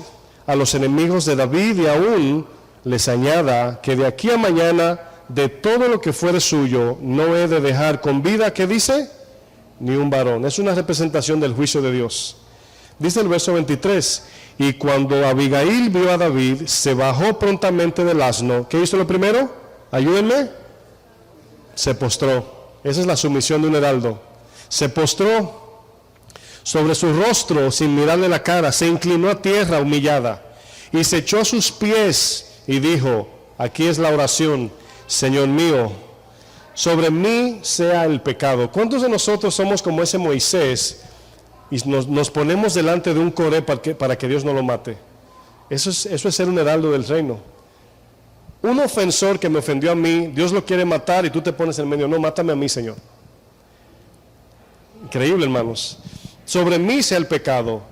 a los enemigos de David, y aún les añada que de aquí a mañana de todo lo que fuere suyo no he de dejar con vida, ¿qué dice? Ni un varón. Es una representación del juicio de Dios. Dice el verso 23, y cuando Abigail vio a David, se bajó prontamente del asno. ¿Qué hizo lo primero? Ayúdenme. Se postró. Esa es la sumisión de un heraldo. Se postró sobre su rostro sin mirarle la cara, se inclinó a tierra humillada y se echó a sus pies y dijo, aquí es la oración, Señor mío, sobre mí sea el pecado. ¿Cuántos de nosotros somos como ese Moisés y nos ponemos delante de un Coré para que Dios no lo mate? Eso es ser un heraldo del reino. Un ofensor que me ofendió a mí, Dios lo quiere matar y tú te pones en medio, no, mátame a mí, Señor. Increíble, hermanos. Sobre mí sea el pecado.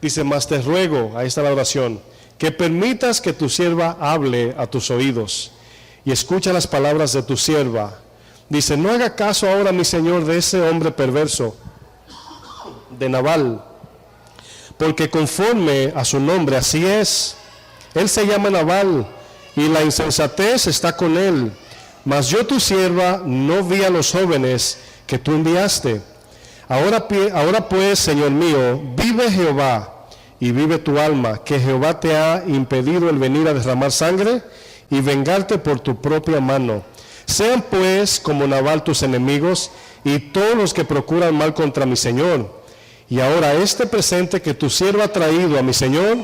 Dice, mas te ruego, ahí está la oración, que permitas que tu sierva hable a tus oídos y escucha las palabras de tu sierva. Dice, no haga caso ahora, mi Señor, de ese hombre perverso, de Nabal, porque conforme a su nombre, así es. Él se llama Nabal, y la insensatez está con él. Mas yo, tu sierva, no vi a los jóvenes que tú enviaste. Ahora pues, Señor mío, vive Jehová, y vive tu alma, que Jehová te ha impedido el venir a derramar sangre y vengarte por tu propia mano. Sean pues como Nabal tus enemigos y todos los que procuran mal contra mi Señor. Y ahora este presente que tu sierva ha traído a mi Señor,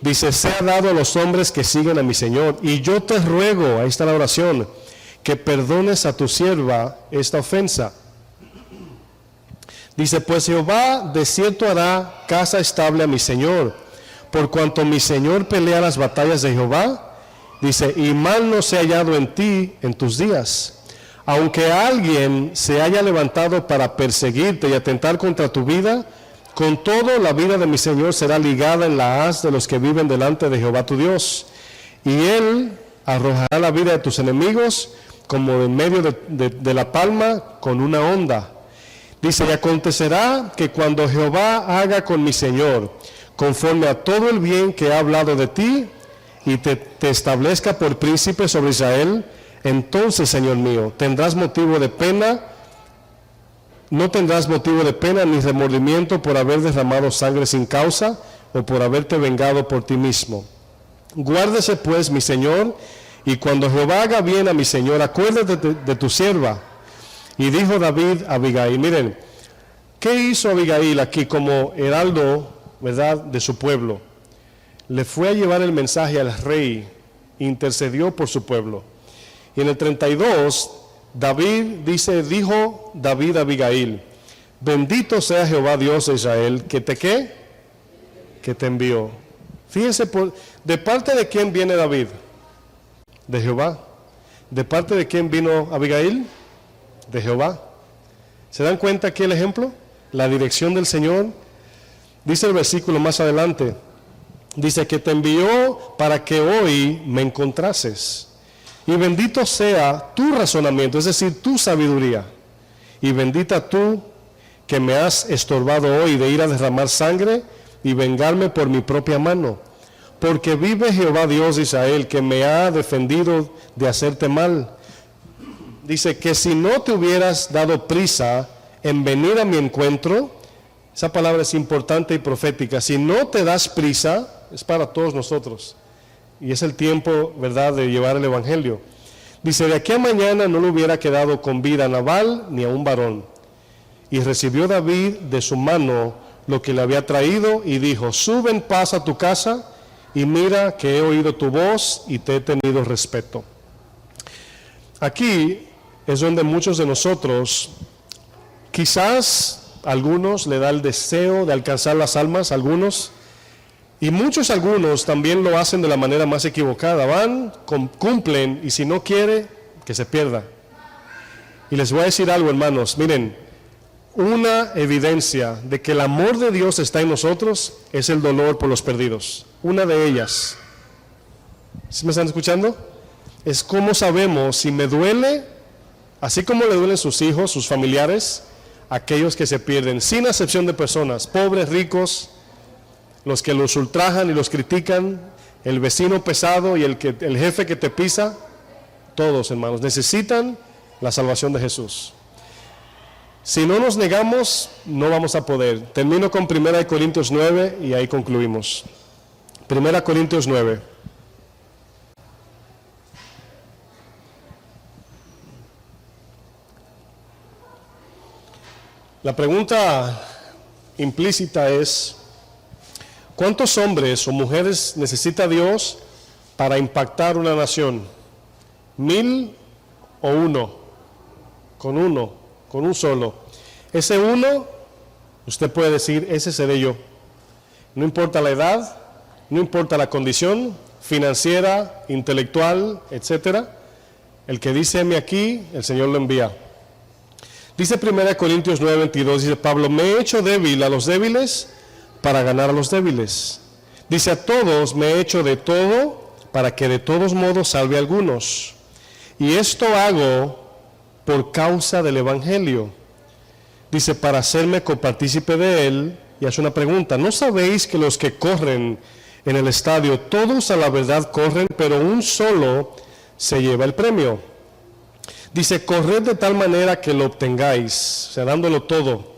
dice, sea dado a los hombres que siguen a mi Señor. Y yo te ruego, ahí está la oración, que perdones a tu sierva esta ofensa. Dice, pues Jehová de cierto hará casa estable a mi Señor, por cuanto mi Señor pelea las batallas de Jehová. Dice, y mal no se ha hallado en ti en tus días. Aunque alguien se haya levantado para perseguirte y atentar contra tu vida, con todo la vida de mi Señor será ligada en la haz de los que viven delante de Jehová tu Dios. Y él arrojará la vida de tus enemigos como en medio de la palma con una honda. Dice, y acontecerá que cuando Jehová haga con mi Señor, conforme a todo el bien que ha hablado de ti, y te establezca por príncipe sobre Israel, entonces, Señor mío, tendrás motivo de pena, no tendrás motivo de pena ni remordimiento por haber derramado sangre sin causa o por haberte vengado por ti mismo. Guárdese pues, mi Señor, y cuando Jehová haga bien a mi Señor, acuérdate de tu sierva. Y dijo David a Abigail, miren, ¿qué hizo Abigail aquí como heraldo, verdad, de su pueblo? Le fue a llevar el mensaje al rey, intercedió por su pueblo. Y en el 32, dijo David a Abigail, bendito sea Jehová Dios de Israel, que te ¿qué? Que te envió. Fíjense, ¿de parte de quién viene David? De Jehová. ¿De parte de quién vino Abigail? De Jehová. ¿Se dan cuenta aquí el ejemplo? La dirección del Señor. Dice el versículo más adelante, dice que te envió para que hoy me encontrases. Y bendito sea tu razonamiento, es decir, tu sabiduría. Y bendita tú que me has estorbado hoy de ir a derramar sangre y vengarme por mi propia mano. Porque vive Jehová Dios de Israel, que me ha defendido de hacerte mal. Dice que si no te hubieras dado prisa en venir a mi encuentro, Esa palabra es importante y profética. Si no te das prisa, es para todos nosotros. Y es el tiempo, ¿verdad?, de llevar el evangelio. Dice, de aquí a mañana no le hubiera quedado con vida a Nabal ni a un varón. Y recibió David de su mano lo que le había traído y dijo, sube en paz a tu casa y mira que he oído tu voz y te he tenido respeto. Aquí es donde muchos de nosotros, quizás algunos le da el deseo de alcanzar las almas, algunos, y algunos también lo hacen de la manera más equivocada, van, cumplen y si no quiere, que se pierda. Y les voy a decir algo, hermanos, miren, una evidencia de que el amor de Dios está en nosotros es el dolor por los perdidos. Una de ellas, ¿sí me están escuchando? Es cómo sabemos si me duele, así como le duelen sus hijos, sus familiares, aquellos que se pierden, sin excepción de personas, pobres, ricos, los que los ultrajan y los critican, el vecino pesado y el jefe que te pisa, todos, hermanos, necesitan la salvación de Jesús. Si no nos negamos, no vamos a poder. Termino con 1 Corintios 9 y ahí concluimos. 1 Corintios 9. La pregunta implícita es, ¿cuántos hombres o mujeres necesita Dios para impactar una nación? ¿1000 o uno? Con un solo. Ese uno, usted puede decir, ese seré yo. No importa la edad, no importa la condición financiera, intelectual, etcétera. El que dice heme aquí, el Señor lo envía. Dice 1 Corintios 9:22, dice Pablo, me he hecho débil a los débiles para ganar a los débiles. Dice, a todos me he hecho de todo para que de todos modos salve a algunos. Y esto hago por causa del evangelio. Dice, para hacerme copartícipe de él. Y hace una pregunta, ¿no sabéis que los que corren en el estadio, todos a la verdad corren, pero un solo se lleva el premio? Dice, corred de tal manera que lo obtengáis, o sea, dándolo todo.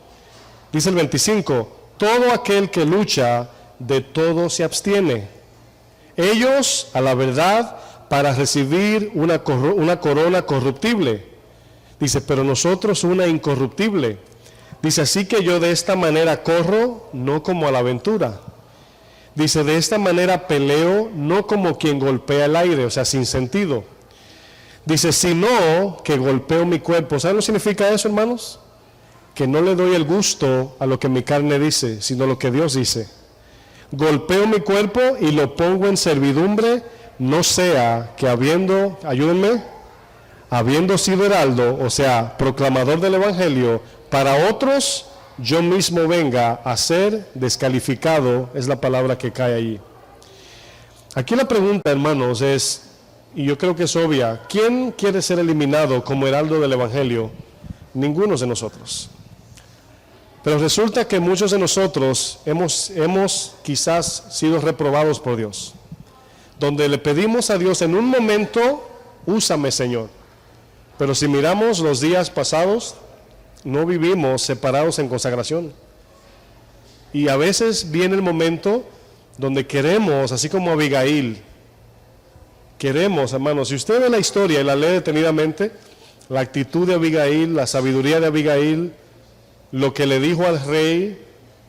Dice el 25, todo aquel que lucha, de todo se abstiene. Ellos, a la verdad, para recibir una corona corruptible. Dice, pero nosotros una incorruptible. Dice, así que yo de esta manera corro, no como a la aventura. Dice, de esta manera peleo, no como quien golpea el aire, o sea, sin sentido. Dice, sino que golpeo mi cuerpo. ¿Saben lo que significa eso, hermanos? Que no le doy el gusto a lo que mi carne dice, sino lo que Dios dice. Golpeo mi cuerpo y lo pongo en servidumbre, no sea que habiendo sido heraldo, o sea, proclamador del evangelio, para otros yo mismo venga a ser descalificado, es la palabra que cae allí. Aquí la pregunta, hermanos, es, y yo creo que es obvia, ¿quién quiere ser eliminado como heraldo del evangelio? Ninguno de nosotros. Pero resulta que muchos de nosotros hemos quizás sido reprobados por Dios, donde le pedimos a Dios en un momento, úsame, Señor. Pero si miramos los días pasados, no vivimos separados en consagración. Y a veces viene el momento donde queremos, así como Abigail, queremos, hermanos, si usted ve la historia y la lee detenidamente, la actitud de Abigail, la sabiduría de Abigail, lo que le dijo al rey,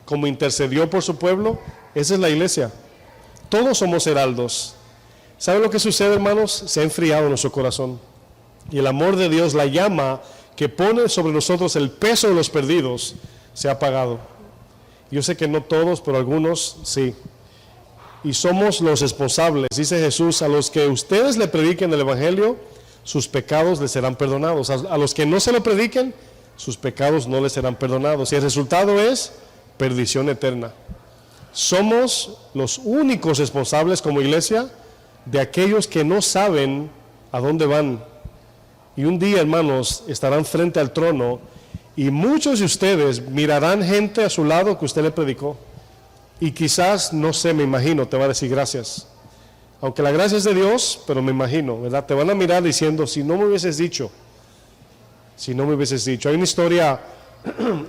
como intercedió por su pueblo, esa es la iglesia. Todos somos heraldos. ¿Saben lo que sucede, hermanos? Se ha enfriado nuestro corazón. Y el amor de Dios, la llama que pone sobre nosotros el peso de los perdidos, se ha apagado. Yo sé que no todos, pero algunos sí. Y somos los responsables, dice Jesús, a los que ustedes le prediquen el evangelio, sus pecados les serán perdonados. A los que no se lo prediquen, sus pecados no les serán perdonados. Y el resultado es perdición eterna. Somos los únicos responsables como iglesia de aquellos que no saben a dónde van. Y un día, hermanos, estarán frente al trono y muchos de ustedes mirarán gente a su lado que usted le predicó. Y quizás, no sé, me imagino, te va a decir gracias. Aunque la gracia es de Dios, pero me imagino, ¿verdad? Te van a mirar diciendo, si no me hubieses dicho. Hay una historia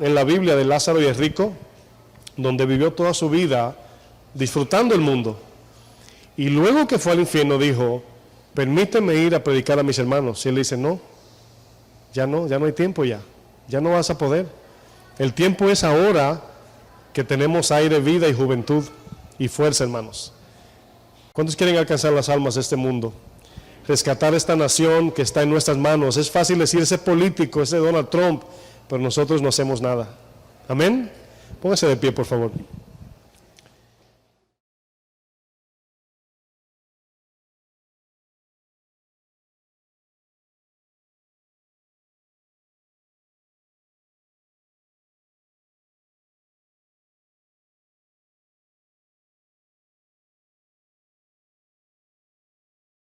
en la Biblia de Lázaro y el rico. donde vivió toda su vida disfrutando el mundo. Y luego que fue al infierno dijo, permíteme ir a predicar a mis hermanos. Y él dice, no hay tiempo ya no vas a poder. El tiempo es ahora que tenemos aire, vida y juventud y fuerza, hermanos. ¿Cuántos quieren alcanzar las almas de este mundo? Rescatar esta nación que está en nuestras manos. Es fácil decir ese político, ese Donald Trump, pero nosotros no hacemos nada. Amén. Póngase de pie, por favor.